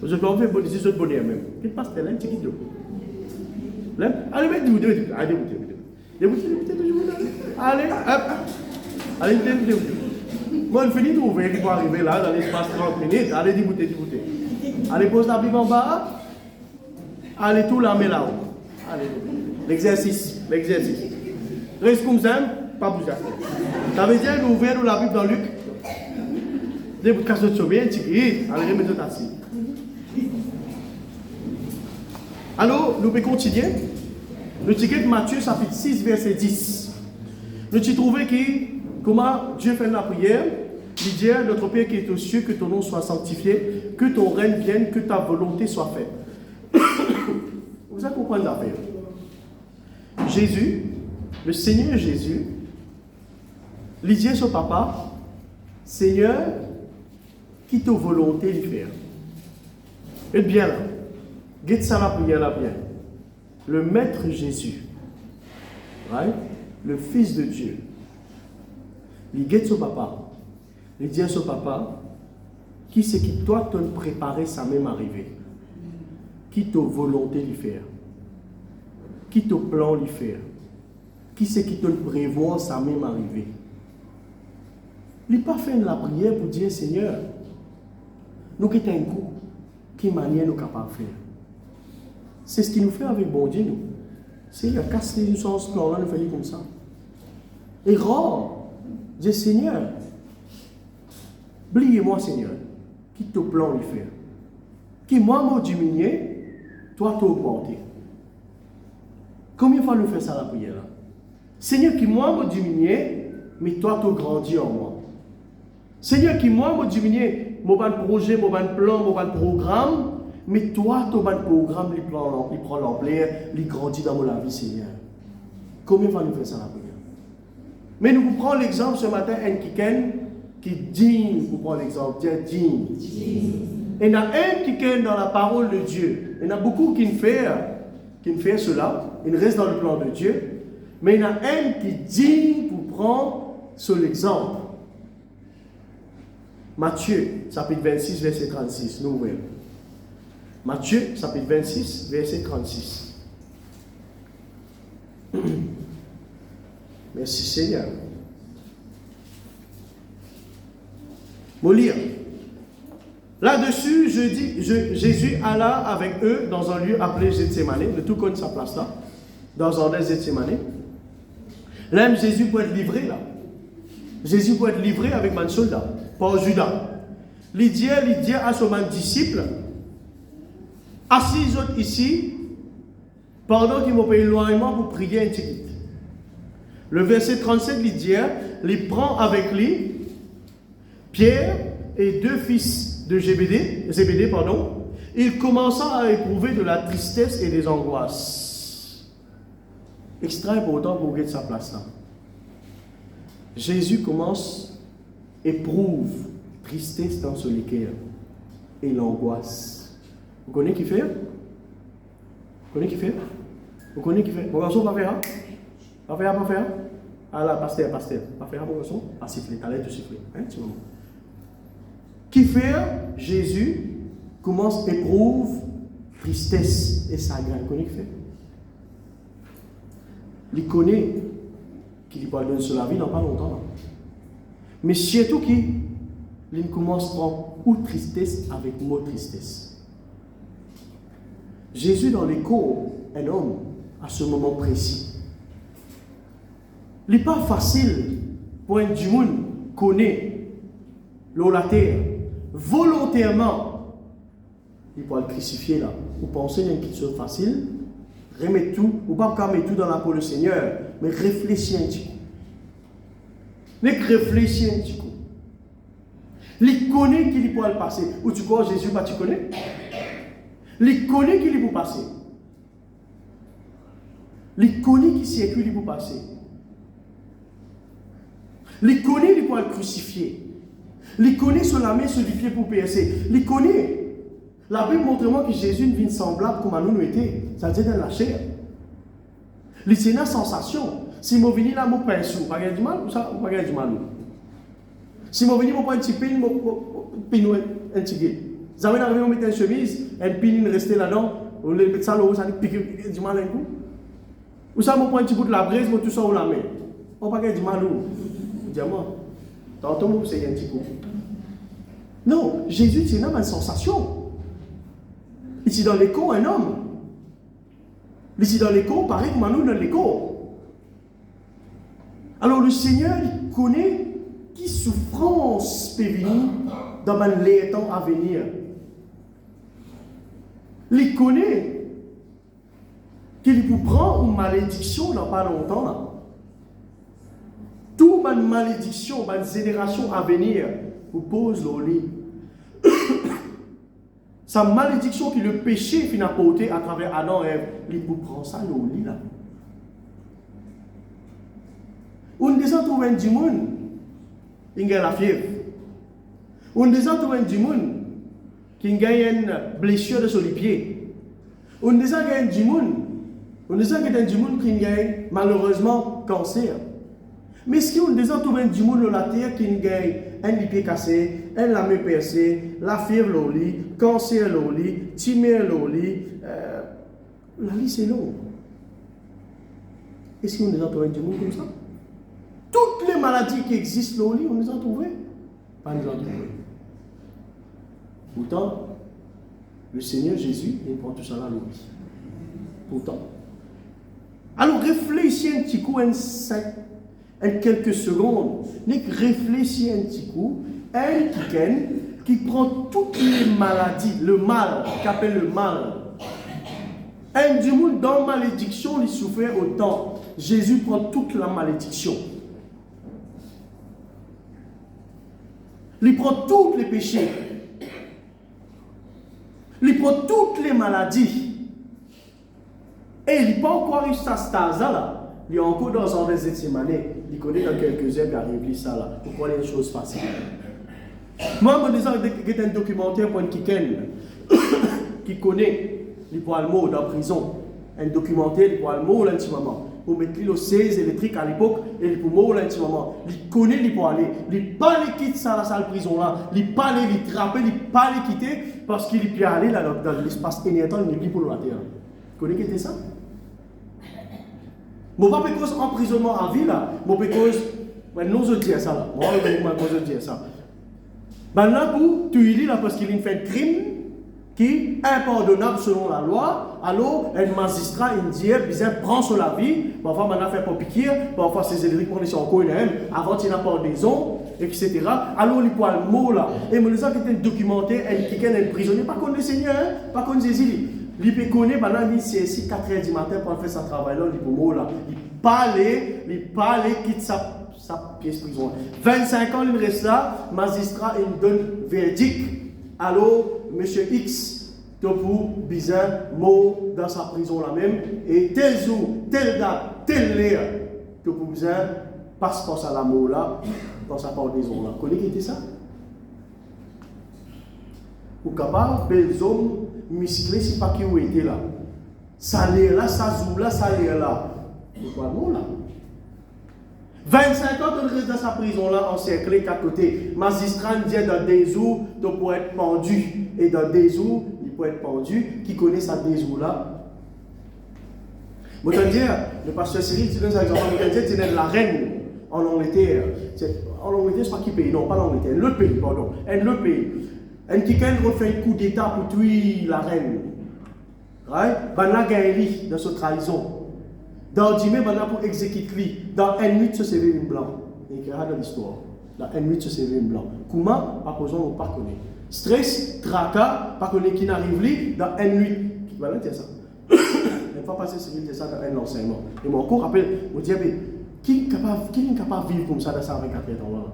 Je peux en faire bonheur même. Quel pasteur là, un petit guido. Allez, déboutez. Allez, allez, hop. Allez, déboutez. Moi, je finis d'ouvrir, il faut arriver là, dans l'espace 30 minutes. Allez, déboutez. Allez, pose la Bible en bas. Allez, tout la met là-haut. Allez, l'exercice. Reste comme ça, pas bouger. Ça veut dire nous ouvrons la Bible dans Luc. Dès que vous cassez votre bien, allez, remettez assis. Alors, nous pouvons continuer. Nous tirons de Matthieu, chapitre 6, verset 10. Nous trouvons comment Dieu fait la prière. Il dit, notre Père qui est aux cieux, que ton nom soit sanctifié, que ton règne vienne, que ta volonté soit faite. Vous allez comprendre l'affaire. Jésus, le Seigneur Jésus, il dit à son papa, Seigneur, qui ta volonté de faire. Et bien là, guette ça la prière là bien. Le Maître Jésus, right? Le Fils de Dieu, il guette son papa. Il dit à son papa, qui c'est qui toi te préparer sa même arrivée? Qui ta volonté de faire? Qui te plan de faire? Qui c'est qui te prévoit sa même arrivée? Il n'a pas fait la prière pour dire Seigneur, nous qui un coup, qui manière nous capables de faire? C'est ce qu'il nous fait avec bon Dieu, nous. Seigneur, casse une chance, plan là, nous faisons comme ça. Et rare, dis Seigneur, oubliez-moi Seigneur, qui te plan de faire? Qui moi m'a diminué, toi t'as augmenté. Combien de fois nous faisons ça la prière là? Seigneur, qui moi m'a diminué, mais toi t'as grandi en moi. Seigneur, qui moi m'a diminué, mon projet, mon plan, mon programme, mais toi, ton programme, il prend l'ampleur, il grandit dans la vie, Seigneur. Combien de fois nous faisons ça la prière? Mais nous prenons l'exemple ce matin, un kiken, qui est digne, pour prendre l'exemple, dire digne. Et il y en a un qui est dans la parole de Dieu. Il y en a beaucoup qui ne fait cela. Ils restent dans le plan de Dieu. Mais il y en a un qui est digne pour prendre son exemple. Matthieu, chapitre 26, verset 36. Nous ouvrons. Matthieu, chapitre 26, verset 36. Merci Seigneur. Mon lire. Là-dessus, Jésus alla avec eux dans un lieu appelé Gethsémani. Le tout connaît sa place là. Dans un des Gethsémani. Là, Jésus peut être livré là. Jésus peut être livré avec un soldat, par Judas. Il dit à son disciple, assis ici, pendant qu'ils m'ont payé éloignement pour prier un petit. Le verset 37, il dit, il prend avec lui Pierre et deux fils de Zébédée, il commença à éprouver de la tristesse et des angoisses. Extra important pour gagner sa place là. Jésus éprouve tristesse dans son cœur et l'angoisse. Vous connaissez qui fait? Vous connaissez qui fait? Vous connaissez qui fait? Mon garçon, pas faire? Pas faire? Ah là, pasteur. Pas faire, mon garçon? Pas siffler, t'as l'air de siffler. Hein, petit moment. Qui fait? Jésus éprouve tristesse et chagrin. Vous connaissez qui fait? Il connaît qu'il va donner sur la vie dans pas longtemps. Là. Mais surtout il commence à prendre ou tristesse avec mot tristesse. Jésus dans l'écho, un homme, à ce moment précis. Il n'est pas facile pour un du monde connaît la terre volontairement. Il peut le crucifier là. Vous pensez qu'il y a une question facile? Remettez tout, ou pas mettre tout dans la peau du Seigneur, mais réfléchis un petit coup. Réfléchis un petit coup. Il connaît qu'il peut le passer. Ou tu crois Jésus, tu connais? Il connaît qu'il peut passer. Il connaît qu'il sait qu'il peut passer. Il connaît qu'il peut le crucifier. Il connaît sur la main, sur les pieds pour percer. Il connaît. La Bible montre-moi que Jésus ne vient semblable comme nous était. Ça veut dire dans la chair. C'est une sensation. Si je viens là, je ne pas sous. Pas du mal ou ça, ou pas du mal. Si je viens, je prends un petit pin, je pin un petit guet. Vous avez arrivé à mettre une chemise, un pin rester là-dedans, vous le mettez ça là-haut, ça pique du mal un coup. Ou ça, je prends un petit bout de la braise, je tout ça au la main. On pas du mal ou. Dis-moi. Tantôt, c'est un petit coup. Non, Jésus, c'est une sensation. Ici dans l'écho, un homme. Ici dans l'écho, pareil comme nous dans l'écho. Alors le Seigneur, il connaît qui souffrance peut venir dans les temps à venir. Il connaît qu'il vous prend une malédiction dans pas longtemps. Là. Toute une malédiction, une génération à venir, vous pose le lit. Sa malédiction qui le péché finit à porter à travers Adam et Ève, il vous prend ça au lit là. On des gens trouvent un du monde, il a la fièvre. On des gens trouvent un du monde qui a une blessure de sur les pieds. On des gens qui du monde, qui a malheureusement cancer. Mais si on des gens trouvent un du monde dans la terre qui a un pied cassé, un la main percée, la fièvre au lit, cancer au lit, tumeur au lit, la vie c'est long. Est-ce qu'on les a trouvés du monde comme ça? Toutes les maladies qui existent au lit, on les a trouvées? Pas nous en trouver. Pourtant, le Seigneur Jésus, il prend tout ça là, lui. Pourtant. Alors réfléchis un petit coup, quelques secondes, réfléchis un petit coup, qui prend toutes les maladies, le mal, qu'appelle le mal. Un du monde dans la malédiction, il souffrait autant. Jésus prend toute la malédiction. Il prend tous les péchés. Il prend toutes les maladies. Et il n'est pas encore riche à ce stade-là. Il est encore dans un des Gethsémanès. Il connaît dans quelques heures, il arrive ça là. Pourquoi les choses faciles? Moi, je me disais qu'il y a un documentaire pour un qui connaît les poils mots dans la prison. Un documentaire, les poils mots là, intimement. Pour mettre le 16 électrique à l'époque, et pour mots là, intimement. Il connaît les poils. Il pas les quitter ça, la salle prison là. Il pas les trapper, il pas les quitter parce qu'il peut aller là dans l'espace énertant, il n'est plus pour la terre. Vous connaissez ça? Moi, pas parce emprisonnement à vie là, moi, parce non, je dis ça là. Moi, je dis ça. Maintenant, pour tu lis là parce qu'il a fait un crime qui est impardonnable selon la loi, alors un magistrat indien prend sur la vie, parfois maintenant fait pour piquer, parfois c'est électriques pour les encore avant qu'il n'a pas des ondes, etc. Alors il prend le mot là. Et me disant qu'il était documentaire, qui est un prisonnier, pas contre le Seigneur, pas contre Jésus. Il peut connaître, maintenant, c'est ici 4h du matin pour faire son travail là, il peut mot là. Il parle, quitte sa pièce prison. 25 ans, il reste là, magistrat, il donne verdict. Alors, monsieur X, pour bizarre, mot dans sa prison là même, et tel jour, telle date, telle heure, que pour bizarre, passe par ça la mot là, dans sa pendaison là. Vous connaissez ça? Ou capable, bels hommes, musclés, c'est pas qui ont été là. Ça l'air là, ça joue là, ça l'air là. C'est quoi le mot là? 25 ans de reste dans sa prison là, encerclé qu'à côté. Magistrat dit dans des jours, tu peux être pendu. Et dans des jours, il peut être pendu. Qui connaît ça des jours là? Je veux dire, le pasteur Cyril, tu donnes un exemple, tu es la reine en Angleterre. En Angleterre, c'est pas qui pays, non, pas l'Angleterre, le pays, pardon. Le pays. Et quelqu'un refait un coup d'état pour tuer la reine. Right? Ben là, il y a dans cette trahison. Dans 10 mai, pour exécuter lui. Dans une nuit, ce c'est une blanc. Il y a dans l'histoire. Dans une nuit, ce c'est une blanc. Comment? Pas besoin de pas connaître. Stress, tracas, pas connaître qui n'arrive lui, dans une nuit. Voilà, c'est ça. Une fois passé, c'est ça dans un enseignement. Et mon cours rappelle, je dis, qui est capable de vivre comme ça dans 124 ans là?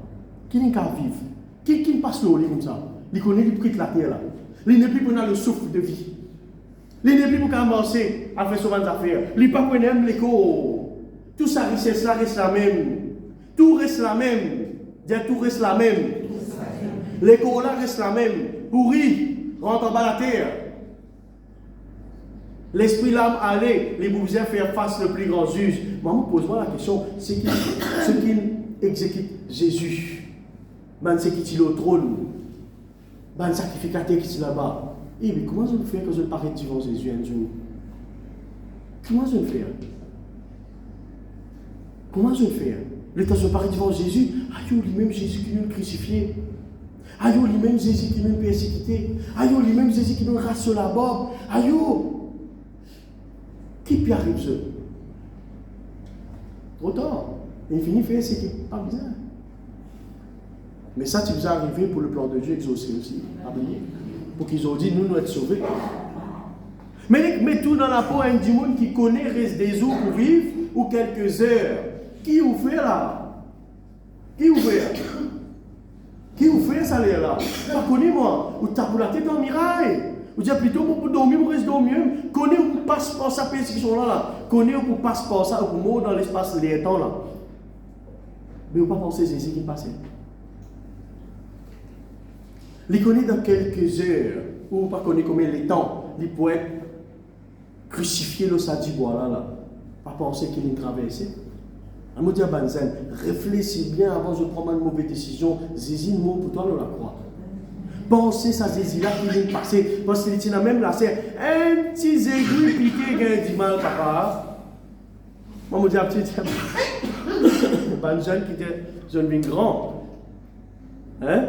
Qui est capable de vivre? Qui passe le lit comme ça? Il connaît le prix de la terre là. Il n'est plus pour le souffle de vie. Il n'est plus pour commencer à faire souvent des affaires. Il n'est pas pour aimer l'écho. Tout ça, richesse là reste la même. Tout reste la même. Tout reste la même. L'écho là reste la même. Pourri, rentre en bas la terre. L'esprit l'âme aller, les bousiers faire face le plus grand juge. Maman, pose-moi la question, c'est qui exécute Jésus? C'est qui est au trône? Le sacrificateur qui est là-bas. Eh mais comment je vais faire quand je parais devant Jésus un jour? Comment je vais faire? Comment je vais faire? Le temps je parais devant Jésus, aïe, lui-même Jésus qui nous crucifié. Aïe, lui-même Jésus qui nous persécuté. Aïe, lui-même Jésus qui nous rase sur la barbe. Aïe, qui peut arriver ça? Trop tard. Il finit de faire ce qui n'est pas bizarre. Mais ça, tu vous es arrivé pour le plan de Dieu exaucé aussi. Oubliez. Pour qu'ils ont dit, nous être sauvés. Mais tout dans la peau, un du monde qui connaît, reste des jours pour vivre, ou quelques heures. Qui vous fait là? Qui vous fait? Qui vous fait ça là? Pas connu moi. Ou t'as pour la tête dans le mirail. Ou dire plutôt pour dormir, pour rester dormir. Connais ou pour passer par sa persécution là. Connais ou pour passer par ça, ou pour mourir dans l'espace des temps là. Mais vous pas penser Jésus qui passait. Il connaît dans quelques heures, ou pas connaît combien de temps, il peut être crucifié le sadibois là. Pas penser qu'il est traversé. Je me dis à Banzen, réfléchis bien avant de prendre une mauvaise décision. Jésus, mot pour toi, on la croix. Pensez à Jésus là qui vient de passer. Parce qu'il est même là, c'est un petit aiguille piqué qui a du mal, papa. Moi, je me dis à petit, Banzen qui était jeune bien grand. Hein?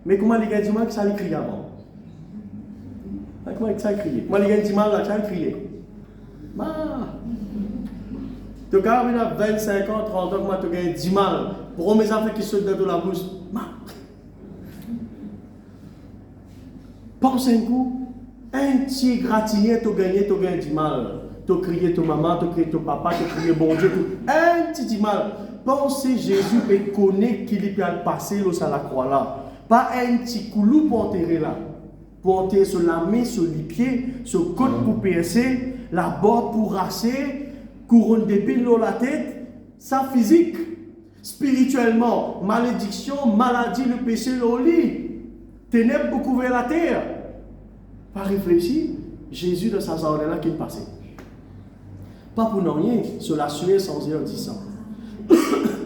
Mais comment les gars disent que ça allait crier avant? Comment ça allait crier? Moi, les gars disent là, ça allait crier. Tu as 25 ans, 30 ans, moi, tu as 10 mal. Pour mes enfants qui sautent dans la bouche. Pense un coup. Un petit gratigné, tu as gagné 10 mal. Tu as crié ton maman, tu as crié ton papa, tu as crié bon Dieu. Un petit mal. Pensez Jésus et connaît qu'il est passé à la croix là. Pas un petit coulou pour enterrer là. Pour enterrer sur la main, sur les pieds, sur le côte pour percer, la barbe pour rasser, couronne d'épines dans la tête, ça physique. Spirituellement, malédiction, maladie, le péché, le lit. Ténèbres pour couvrir la terre. Pas réfléchir, Jésus de sa journée là qui est passé. Pas pour rien, cela suait sans dire 10 ans.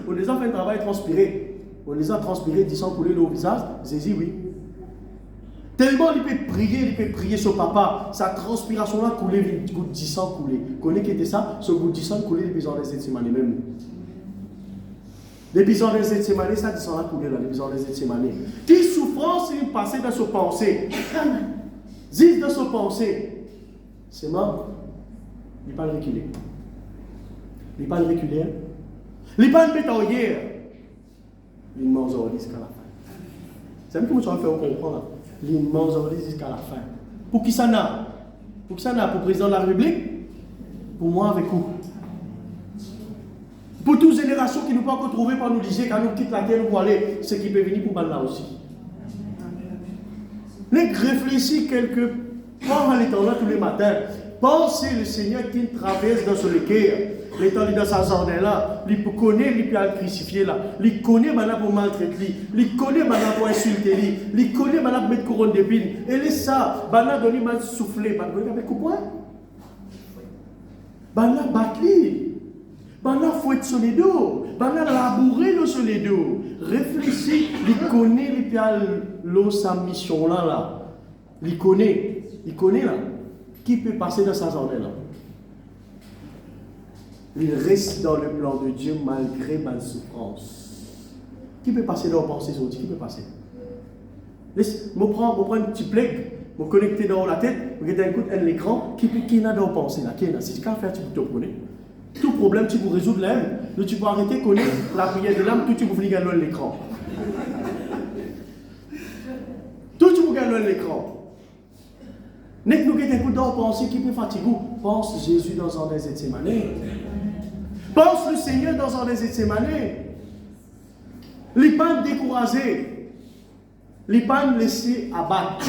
On les a fait un travail transpiré. On les a transpirés, 10 ans coulés au visage. Jésus, oui. Tellement il peut prier sur papa. Sa transpiration là coulait, le goût de 10 ans coulé. Vous connaissez qui était ça? Ce goût de 10 ans coulé depuis les Gethsémané même. Depuis les Gethsémané, ça 10 ans là coulé là, depuis les Gethsémané. Qui souffrance il passait dans ses pensées? Zis dans ses pensées. C'est mort. Il n'est pas le reculer. Il n'est pas le reculer. Il n'est pas le mettre en guerre. Il mange en jusqu'à la fin. C'est même comment tu vas faire comprendre. Il mange en jusqu'à la fin. Pour qui ça n'a? Pour qui ça n'a? Pour le président de la République? Pour moi avec vous. Pour toute génération qui ne peut pas retrouver par nous dire quand nous quittons la terre, nous pour aller, ce qui peut venir pour là aussi. Les réfléchis quelque part en étant là tous les matins. Pensez le Seigneur qui traverse dans ce cœur. L'étant dans sa journée là, il connaît, il peut le crucifier là. Il connaît maintenant pour maltraiter, il connaît maintenant pour insulter, il connaît maintenant pour mettre couronne d'épines. Et les ça, maintenant donner mal souffler, maintenant avec quoi? Maintenant battre, maintenant fouette sur les dos, maintenant labourer sur les dos. Réfléchis, il connaît, il peut sa mission là. Il connaît là. Qui peut passer dans sa journée là? Il reste dans le plan de Dieu malgré ma souffrance. Qui peut passer dans la pensée aujourd'hui? Qui peut passer? Je prends un petit plaque, je me connecte dans la tête, je regarde un coup de l'écran, qui n'a dans la pensée là? Si tu peux faire, tu peux te prendre. Tout problème, tu peux résoudre l'âme, tu peux arrêter de connaître la prière de l'âme, tout tu peux finir dans l'écran. Tout tu peux gagner dans l'écran. N'est-ce que nous avons un coup d'or penser qui peut fatiguer? Pense Jésus dans un des Gethsémané. Pense le Seigneur dans un des Gethsémané. Les pas découragés. Les pas laissés abattre.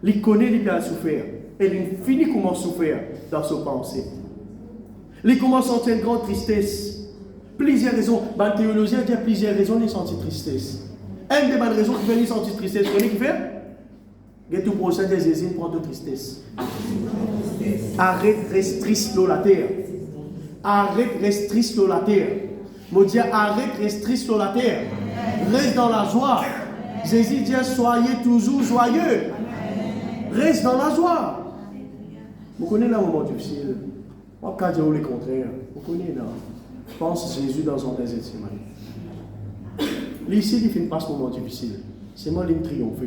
Les connaît, les peut souffrir. Et il finit comment souffrir dans ses pensées. Les commence à sentir une grande tristesse. Plusieurs raisons. La théologie a dit plusieurs raisons de sentir tristesse. Une des bonnes raisons qui fait sentir tristesse, vous connaissez qui fait? Et tout procès des Jésus prend de tristesse. Arrête, restris la terre. Arrête, restris la terre. Mon Dieu, arrête, restris la terre. Reste dans la joie. Jésus dit, soyez toujours joyeux. Reste dans la joie. Vous connaissez un moment difficile. Moi, quand je dis le contraire, vous connaissez, non? Pense Jésus dans un des Gethsémané. Ici, il ne finit pas ce moment difficile. C'est moi qui triomphe.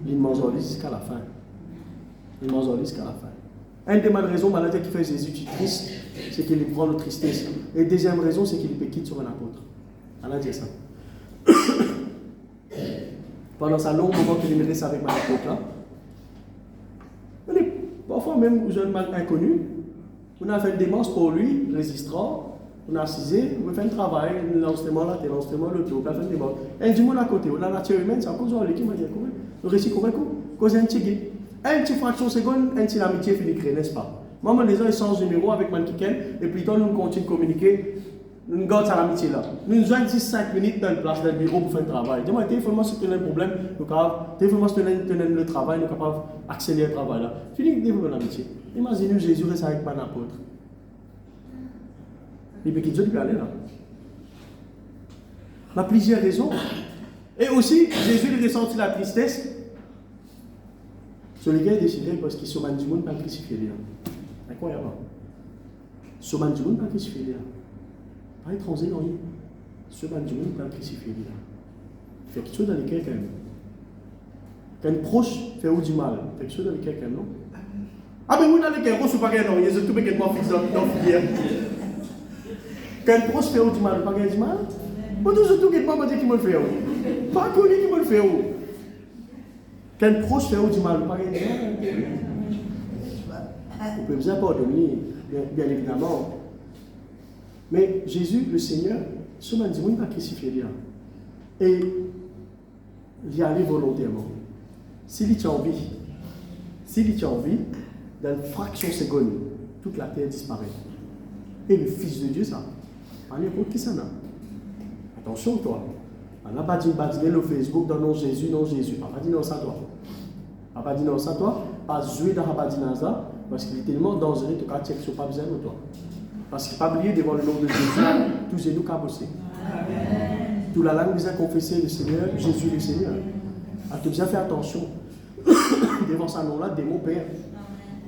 Il mange en jusqu'à la fin. Il mange en jusqu'à la fin. Une des raisons qui fait Jésus triste, c'est qu'il prend la tristesse. Et deuxième raison, c'est qu'il peut quitter sur un apôtre. Elle a dit ça. Pendant sa longue moment qu'il reste avec ma apôtre là, parfois même un jeune mal inconnu, on a fait une démence pour lui, il résistera. On a assisé, on fait un travail, l'instrument là, l'instrument l'autre, on a fait une démence. Et du monde à côté, on a la nature humaine, c'est à cause de l'équipe, on a dit, le récit qu'on récoute, cause un petit guide. Un petit fraction seconde, un petit amitié finit créer, n'est-ce pas? Moi, les gens ils changent de numéro avec Mankiken, et puis quand nous continuons de communiquer, nous gardons l'amitié là. Nous avons 10-5 minutes dans une place, dans le bureau pour faire un travail. Dis-moi, téléphonement si tu as un problème, nous capables, téléphonement si tu as le travail, nous capables d'accélérer le travail là. Fini de développer l'amitié. Imaginez Jésus reste avec mon apôtre. Il peut quitter, il peut aller là. Il y a plusieurs raisons. Et aussi, Jésus il ressentit la tristesse. Ce gars est décidé parce qu'il se du monde pas crucifié là. Incroyable. Ce du monde pas crucifié là. Pas étranger, non. Ce du monde pas crucifié là. Il fait quelque chose dans les cœurs quand même. Quand un proche fait du mal, il fait quelque chose dans les cœurs quand même, non? Ah, mais vous dans les cœurs, vous ne pas rien, non. Il y a tout le monde qui fixe dans le filière. Quand un proche fait du mal, pas du mal. Vous toujours tout le monde qui me le fait. Pas connu qui me le fait. Quand un proche fait du mal, pas du mal. Vous pouvez vous pardonner, bien évidemment. Mais Jésus, le Seigneur, ce m'a dit, il n'a pas crucifié là. Et il y allait volontairement. S'il y a envie, dans une fraction de seconde, toute la terre disparaît. Et le Fils de Dieu, ça, on est pour qui ça n'a? Attention, toi. On n'a pas dit le Facebook dans non Jésus, non Jésus. On n'a pas dit non ça, toi. On n'a pas dit non ça, toi. Pas jouer dans la ça, parce qu'il est tellement dangereux que tu ne pas besoin de toi. Parce qu'il n'a pas oublié devant le nom de Jésus, tous les nous cabossés. Toute la langue besoin confesser le Seigneur, Jésus le Seigneur. A tu besoin faire attention. Devant sa nom-là, démons père.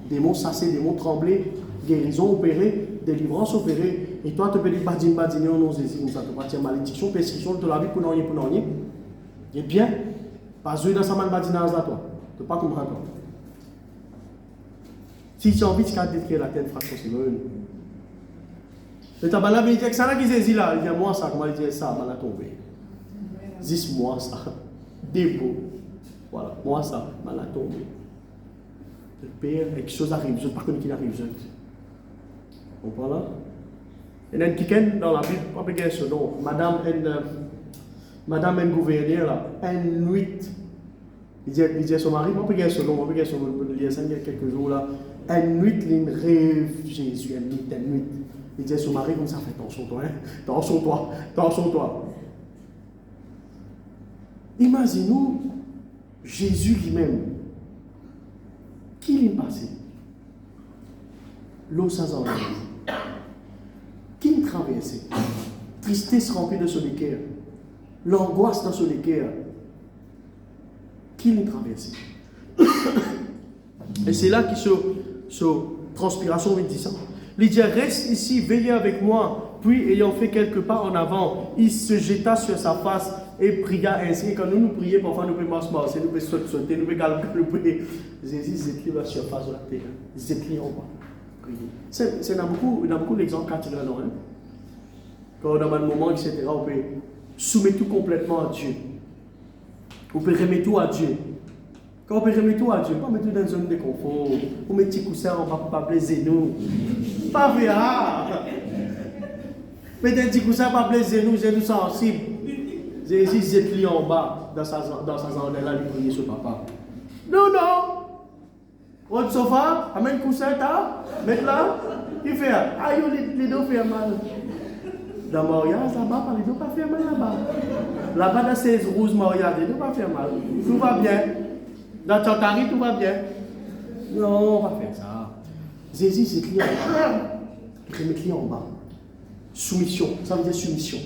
Démons sassés, démons tremblés, guérison opérée, délivrance opérée. Et toi, tu peux dire badine, non, non, Jésus, ça te partir malédiction, prescription de la vie pour n'en pour n'en. Et bien, pas jouer dans sa main badinage là, toi. Tu ne peux pas comprendre. Toi. Si tu as envie de détruire la tête, fraction, c'est bon. Le tabac, il dit que ça là qui saisit là, il dit moi ça, comment il dit ça, il va tomber. Dis moi ça, débo. Voilà, moi ça, il va tomber. Le père, quelque chose arrive, je ne sais pas qu'il arrive. On parle là. Il y a un qui dans la Bible, on peut dire ce nom, Madame une gouverneur là, une nuit. Il dit à son mari, on peut dire ce nom, on peut dire son nom, il y a quelques jours là. Une nuit, il rêve Jésus, une nuit. Il disait à son mari comme ça, fait attention-toi, hein? Attention-toi. Imaginez-nous Jésus lui-même. Qui l'est passé? L'eau sans enlève. Qui l'a traversé? Tristesse remplie de son cœur. L'angoisse dans son cœur. Qui l'a traversé? Et c'est là qu'il se transpiration me dit ça. Il dit, reste ici, veillez avec moi. Puis, ayant fait quelques pas en avant, il se jeta sur sa face et pria ainsi. Et quand nous prions, parfois nous pouvons marcher, nous pouvons sauter, nous pouvons galoper. Jésus s'écrit la surface de la terre. Il s'écrit en bas. Il y a beaucoup d'exemples quand non, hein? Quand on a un moment, etc., on peut soumettre tout complètement à Dieu. On peut remettre tout à Dieu. Quand on peut remettre tout à Dieu, pas mettre tout dans une zone de confort. On met petit coussin en bas pour ne pas blesser nous. Pas vrai. Mettez un petit coussin pour ne pas blesser nous, c'est nous sensibles. Jésus s'est en bas dans sa zone là, il priait sur papa. Non. On te sofa, amène le coussin, mets là, il fait. Aïe, les deux font mal. Dans le mariage, là-bas, les deux pas faire mal là-bas. Là-bas, dans 16 rouges mariage, les deux pas faire mal. Tout va bien. Dans ton carré, tout va bien. Non, on va faire ça. Jésus s'écrit en bas. Il remet en bas. Soumission, ça veut dire soumission.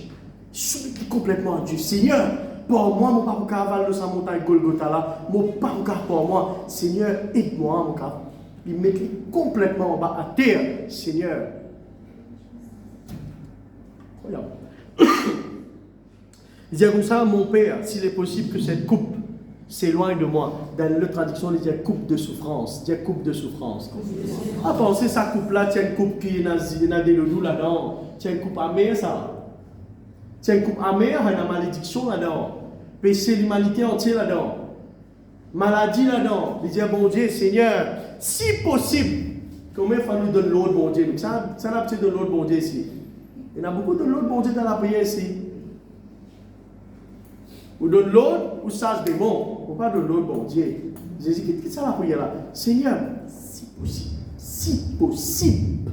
Soumis complètement à Dieu. Seigneur, pour moi, mon papa cavale de sa montagne Golgotha là, mon papa pour moi, Seigneur, aide-moi, mon papa. Il met complètement en bas à terre, Seigneur. Regarde. Il dit comme ça, mon Père, s'il est possible que cette coupe s'éloigne de moi. Dans la traduction, il dit coupe de souffrance. Il dit coupe de souffrance. Ah, pensez sa coupe-là, tiens une coupe qui est dans des loulous là-dedans. Tiens une coupe amère, ça. Tiens une coupe amère, il y a une malédiction là-dedans. Péché, l'humanité entière là-dedans. Maladie là-dedans. Il dit, bon Dieu, Seigneur, si possible, comment il faut nous donner l'autre bon Dieu? Ça n'a pas de l'autre bon Dieu ici. Il y en a beaucoup de l'autre bon Dieu dans la prière ici. Ou donne l'autre, ou sage démon. Ou pas de l'autre bon Dieu. Jésus, qu'est-ce que c'est la prière là? Seigneur, si possible,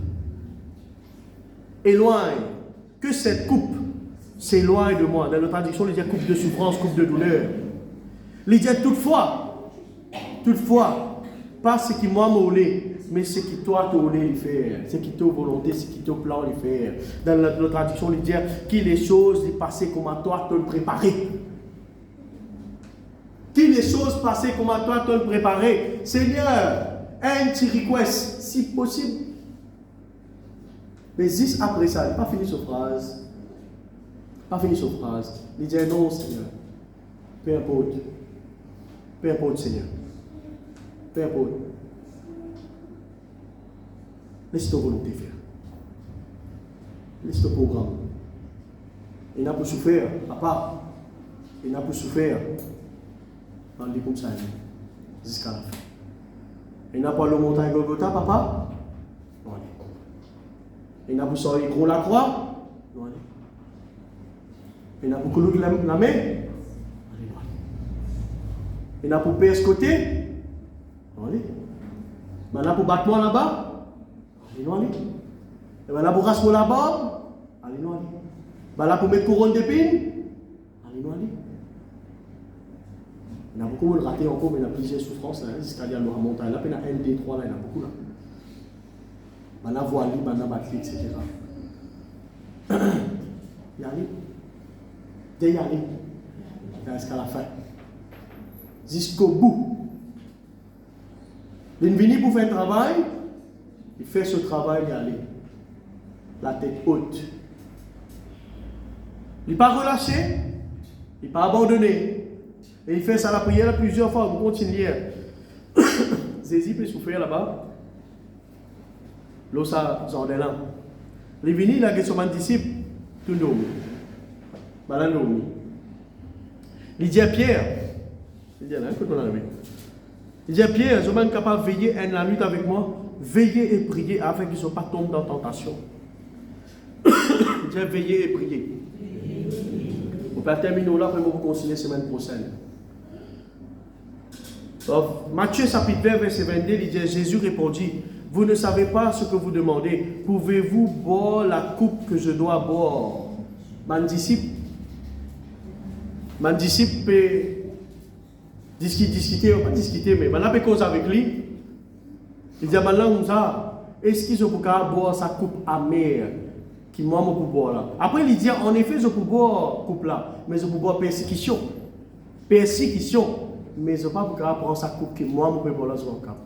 éloigne, que cette coupe s'éloigne de moi. Dans la traduction, il dit coupe de souffrance, coupe de douleur. Il dit toutefois, pas ce qui moi m'aulé, mais ce qui toi t'aulé faire, ce qui t'a volonté, ce qui t'a plan de faire. Dans la traduction, il dit que les choses les passées comme à toi t'ont préparé. Que les choses passées comme à toi t'ont préparé. Seigneur, un petit request, si possible. Mais juste après ça, il n'a pas fini sa phrase. Il dit non, Seigneur. Peu importe, Seigneur. Peu importe. Laisse ta volonté faire. Laisse ton programme. Il n'a pas souffert, papa. Il n'a pas souffert. On dit comme ça, jusqu'à la fin. Il n'a pas le montagne Golgotha, papa. Non, il n'a pas sorti gros la croix. Non, il n'a pas coulé la main. Il n'a pas payé ce côté. Non, il n'a pas battre moi là-bas. Allez-nous aller. Et bien là, pour rassurer la barbe, allez-nous aller. Ben là, pour mettre couronne d'épines, allez-nous aller. Il y a beaucoup de ratés encore, mais il y a plusieurs souffrances. Jusqu'à dire, la montagne, là, il y a un, deux, trois, là, il y en a beaucoup là. Ben là, voile, ben là, batterie, etc. Y aller. Dès y aller. Jusqu'à la fin. Jusqu'au bout. Il vient pour faire un travail, il fait ce travail y aller. La tête haute. Il n'est pas relâché, il n'est pas abandonné. Et il fait ça la prière plusieurs fois, vous continuez. Jésus peut souffrir là-bas. L'eau, ça, j'en ai là. Il est venu, il a dit son disciple, tout le monde. Il dit à Pierre, il dit à Pierre, je suis capable de veiller la nuit avec moi, veiller et prier afin qu'ils ne soient pas tombés dans la tentation. Il dit veiller et prier. On peut terminer là, après vous concilier la semaine prochaine. Donc, Matthieu chapitre 20, verset 22, il dit, Jésus répondit, vous ne savez pas ce que vous demandez. Pouvez-vous boire la coupe que je dois boire? Mon disciple peut discuter, pas discuter, mais maintenant peut cause avec lui. Il dit, maintenant, est-ce qu'ils ont pu boire sa coupe amère qui moi je peux boire là? Après il dit, en effet, je peux boire coupe là, mais je peux boire persécution. Mais je ne peux pas prendre sa coupe qui moi je peux boire là sur le cap.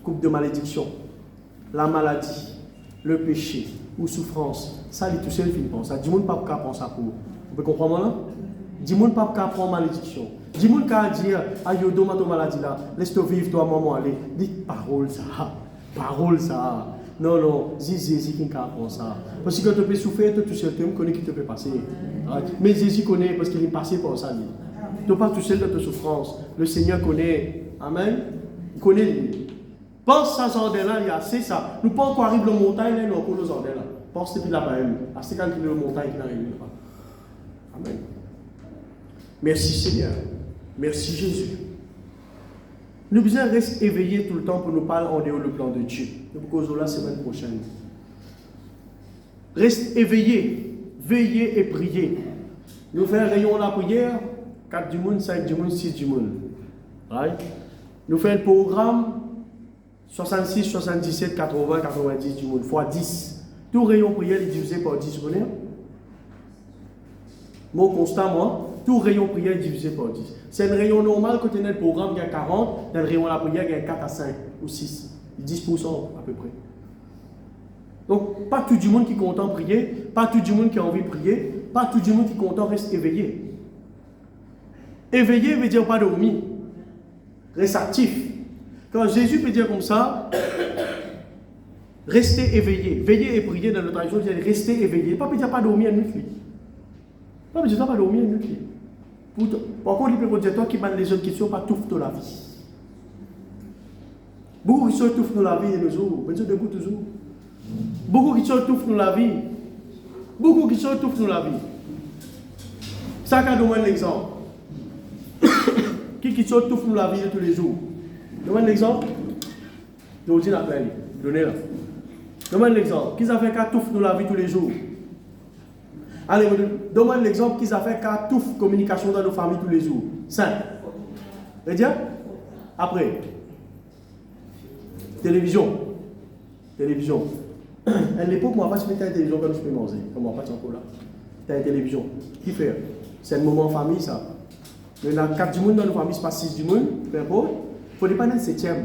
Coupe de malédiction, la maladie, le péché ou souffrance, ça il tout seul finit pour ça. Dis-moi pas prendre ça pour. Vous pouvez comprendre là? Dis-moi pas prendre malédiction. Dis-moi pas dire aïe yo ma maladie là, laisse-toi vivre toi maman aller. Dis parole ça. Non, c'est Jésus qui prend ça. Parce que quand tu peux souffrir, tu seul, tu connais qui te peut passer. Mais Jésus connaît parce qu'il est passé par ça. Tu n'es pas tout seul dans ta souffrance. Le Seigneur connaît. Amen. Il connaît lui. Pense à ce jardin-là, il y a assez ça. Nous ne pouvons pas arriver à la montagne, nous avons le jardin là. Pense depuis là-bas. À 50 km de montagne qui n'arrive pas. Amen. Merci Seigneur. Merci Jésus. Nous devons rester éveillés tout le temps pour nous parler en dehors du plan de Dieu. Nous allons causer la semaine prochaine. Reste éveillé, veillez et priez. Nous faisons un rayon de la prière, 4 du monde, 5 du monde, 6 du monde. Right? Nous faisons un programme 66, 77, 80, 90 du monde, fois 10. Tout rayon de prière est divisé par 10. Vous connaissez? Mon constat, moi, tout rayon de prière est divisé par 10. C'est un rayon normal quand on a le programme, il y a 40, dans le rayon de la prière, il y a 4 à 5 ou 6. 10% à peu près. Donc, pas tout le monde qui est content de prier, pas tout le monde qui a envie de prier, pas tout le monde qui est content reste éveillé. Éveillé veut dire pas dormir. Reste actif. Quand Jésus peut dire comme ça, restez éveillé. Veiller et prier dans notre tradition, c'est rester éveillé. Pas dire pas dormir une nuit. Pas dire pas dormir une nuit. Par contre, il peut dire toi qui mène les autres questions, pas tout dans la vie. Beaucoup qui sont tout dans la vie et nous jours, mais debout toujours. Beaucoup qui sont tout dans la vie. Beaucoup qui sont tout dans la vie. Ça, quand on donne l'exemple. Qui sont tout dans la vie de tous les jours. Donne l'exemple. Je vous dis la plaine. Donnez-la. Donne l'exemple. Qui a fait qu'à tout dans la vie tous les jours. Allez, donne l'exemple qui a fait qu'à tout communication dans nos familles tous les jours. 5. Et dire après. Télévision. À l'époque, moi, je mettais la télévision comme je peux manger. Comme moi, pas encore là. T'as une télévision. Qui fait? C'est un moment en famille, ça. Mais il y a 4 du monde dans nos familles, c'est pas 6 du monde. Peu importe. Il faut pas dans le 7e.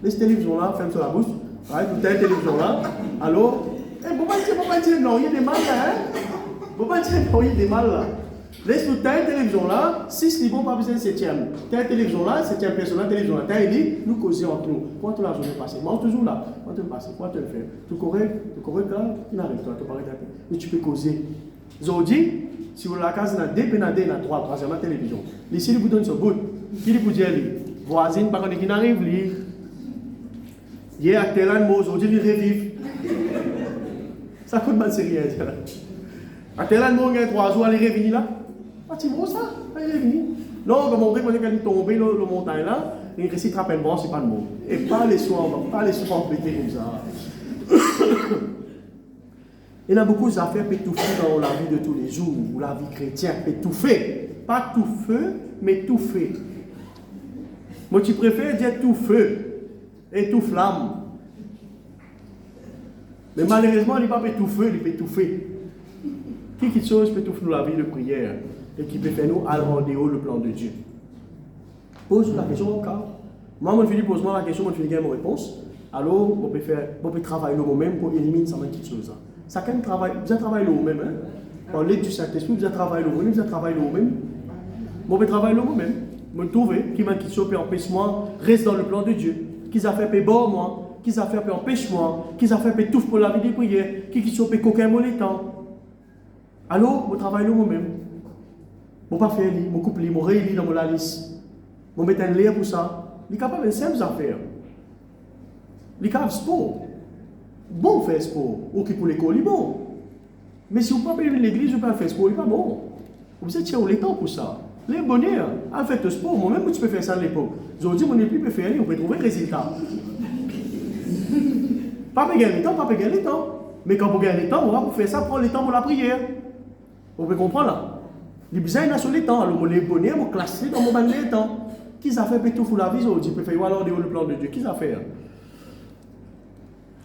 Laisse cette télévision-là, ferme sur la bouche. Ouais, tu as une télévision-là. Alors, pas dire non, il y a des mal là. Faut pas dire non, il y a des mal là. Laisse tu as une télévision-là, 6 livres, pas besoin de 7e. Tu as une télévision-là, 7e personne, la télévision-là. Tu as une dit, nous causons entre nous. Quand tu la journée passée, moi, toujours là. Quand tu passes, quoi tu le fais? Tu correct là, il n'arrive pas, tu parles d'appeler. Mais tu peux causer. Aujourd'hui, si vous la case, il y a 2, il y a 3, troisième télévision. Ici, il vous donne ce bout. Qui vous dit, voisine, par contre, qui n'arrive, il y a tel mot, aujourd'hui, il revive. Ça coûte mal sérieux. À tel mot, il y a 3 jours, il est revenu là. Ah, tu vois ça? Il est revenu. Non, comme on dit, quand il est tombé, le montagne là, il récite à peine bon, c'est pas le mot. Et pas les soirs embêtés comme ça. Il y a beaucoup d'affaires pétouffées dans la vie de tous les jours, ou la vie chrétienne, pétouffée. Pas tout feu, mais tout fait. Moi, tu préfères dire tout feu et tout flamme. Mais malheureusement, il n'est pas tout feu, il est tout fait. Quelque chose peut tout faire la vie de prière et qui peut faire nous aller en dehors le plan de Dieu. Pose la question au cas. Moi, je pose la question, je vais mon réponse. Alors, on peut travailler nous-mêmes pour éliminer ça quelque chose. Chacun travaille, vous travaillez nous-même. Hein? En l'aide du Saint-Esprit, vous travaillez nous-même, vous travaillez nous-même. On peut travailler nous-mêmes. Vous trouvez qui m'a qui peut empêcher moi, reste dans le plan de Dieu. Qui a fait paix bon moi. Qui a fait empêche moi, qui a fait tout pour la vie des prières, qui peut coquin mon temps. Alors, je travaille moi-même. Je ne pas faire je coupe, je réélis dans mon liste. Je mets un lien pour ça. Je suis capable de faire simple affaire. Je suis capable de sport. Bon faire sport. Ok pour l'école, c'est bon. Mais si vous ne pouvez pas venir à l'église, vous ne pouvez pas faire sport, c'est pas bon. Vous êtes tiré le temps pour ça. Les bonheurs, en fait, le sport, moi-même, tu peux faire ça à l'époque. Je vous dis, mon époux peut faire, on peut trouver un résultat. Pas gagner le temps, pas gagner le temps. Mais quand vous gagnez le temps, on va pour faire ça, prendre le temps pour la prière. Vous pouvez comprendre là. Les besoins, il y a sur le temps. Alors, les bonheurs, on classe dans mon bannière de temps. Qui a fait tout pour la vie, on dit, peut faire alors le plan de Dieu. Qui a fait?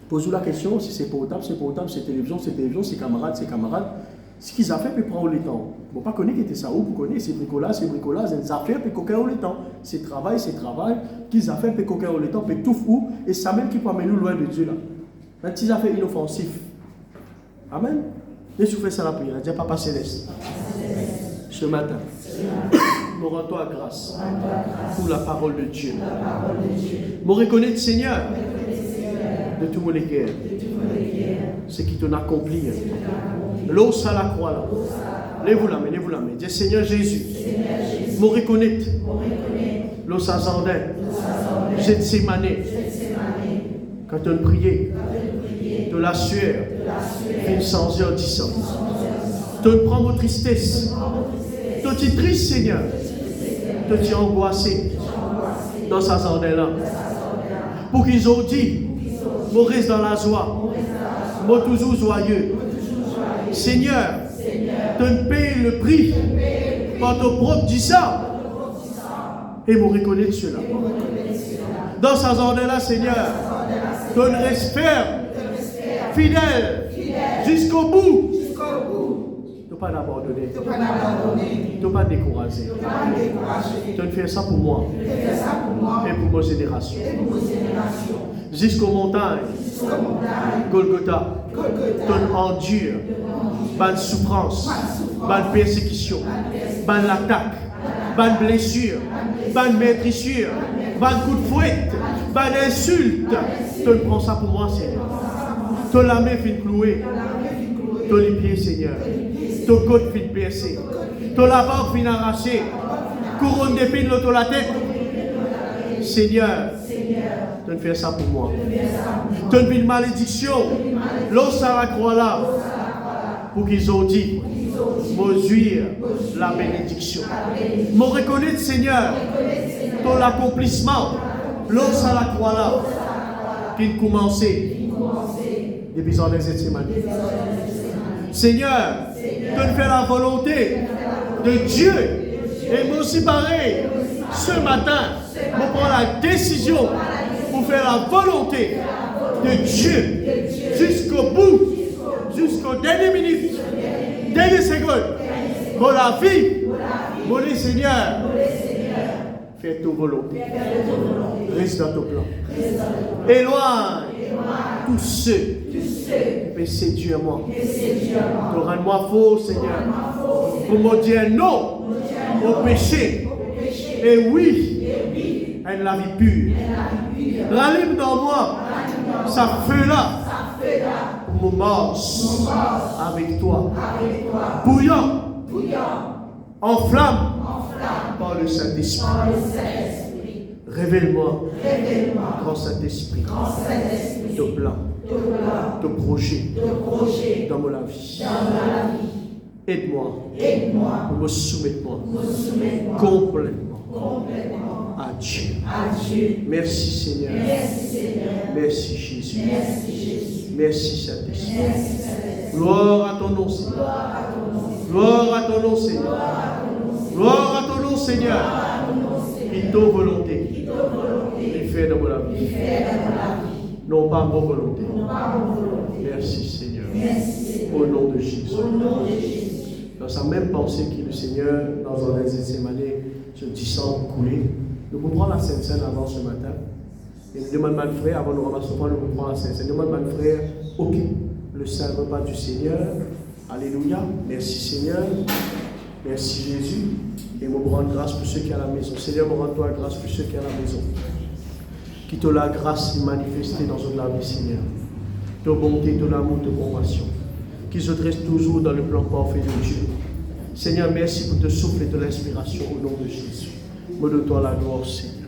Posez-vous la question, si c'est portable, c'est télévision, c'est camarade. Ce qu'ils ont fait peut prendre le temps. Vous ne pas connaître qui était ça, vous connaissez, c'est bricolage, c'est affaires, peut coquer le temps. C'est travail. Qu'ils ont fait peut coquer le temps, peut tout fou, et ça même qui peut amener nous loin de Dieu là. Un petit affaire inoffensif. Amen. Et souffrez ça la prière. Dis Papa Céleste, ce matin, nous rendons grâce pour la parole de Dieu. Nous reconnaissons, Seigneur, de tout mon cœur, ce qui t'en accompli. L'os à la croix là. Lève-vous la main. Dis Seigneur Jésus, nous reconnaître l'os à Zandin, Gethsémane, quand on priait, de la sueur, une sans heure disant, tu prends vos tristesses, tu es triste Seigneur, tu es angoissé dans sa Zandin là, pour qu'ils ont dit, moi reste dans la joie, moi toujours joyeux. Seigneur, tu payes le prix par ton propre du sang. Et vous reconnaissez cela. Dans sa journée-là, Seigneur, tu restes ferme, fidèle, jusqu'au bout. Tu ne pas abandonner. Tu ne pas décourager. Tu fais ça pour moi et pour nos générations. Jusqu'aux montagnes, Golgotha, tu endures, bonne souffrance, bonne persécution, bonne attaque, bonne blessure, bonne maîtrissure, bonne coup de fouette, bonne insulte. Tu prends ça pour moi, Seigneur. Tu la main fin clouée, tu les pieds, Seigneur. Tu côte fin percée, tu la barbe fin arrachée, couronne d'épines sur la tête. Seigneur, tu ne fais ça pour moi. Tu ne fais une malédiction. L'os à la croix là. Pour qu'ils ont dit, m'osuir la bénédiction. Me reconnaître, Seigneur, ton accomplissement. L'os à la croix là. Qui commençait. Depuis en Gethsémane. Seigneur, tu ne fais la volonté de Dieu. Et moi aussi pareil. Ce matin, je prends la décision pour faire la volonté de Dieu jusqu'au bout, jusqu'aux dernières minutes, dernières secondes. Pour la vie, mon Seigneur, fais ta volonté. Reste dans ton plan. Éloigne tous ceux qui peuvent séduire moi. Rends-moi faux, Seigneur, pour me dire non au péché. Et oui, elle la vie pure. Rallume dans moi ça feu-là pour me marche avec toi. Bouillant, en flamme par le Saint-Esprit. Révèle-moi, grand Saint-Esprit, ton plan, ton projet dans mon vie. Aide-moi pour me soumettre complètement à Dieu. Merci Seigneur. Merci Jésus. Merci Saint-Esprit. Gloire à ton nom Seigneur. Gloire à ton nom Seigneur. Gloire à ton nom Seigneur. Pito volonté. Et fais dans la vie. Non pas mon volonté. Merci Seigneur. Au nom de Jésus. Dans sa même pensée que le Seigneur, dans un Gethsémane, se disant couler, nous comprenons la Sainte Seine avant ce matin. Et nous demandons mal frère, avant de nous ramasser au point, nous comprenons la Sainte Seine. Nous demandons mal frère, ok, le saint repas du Seigneur. Alléluia. Merci Seigneur. Merci Jésus. Et me rendre grâce pour ceux qui sont à la maison. Seigneur, me rends-toi grâce pour ceux qui sont à la maison. Qui te la grâce manifestée dans notre vie, Seigneur. Ta bonté, ton amour, ta compassion. Qui se dresse toujours dans le plan parfait de Dieu. Seigneur, merci pour te souffler de l'inspiration au nom de Jésus. Me donne-toi la gloire, Seigneur.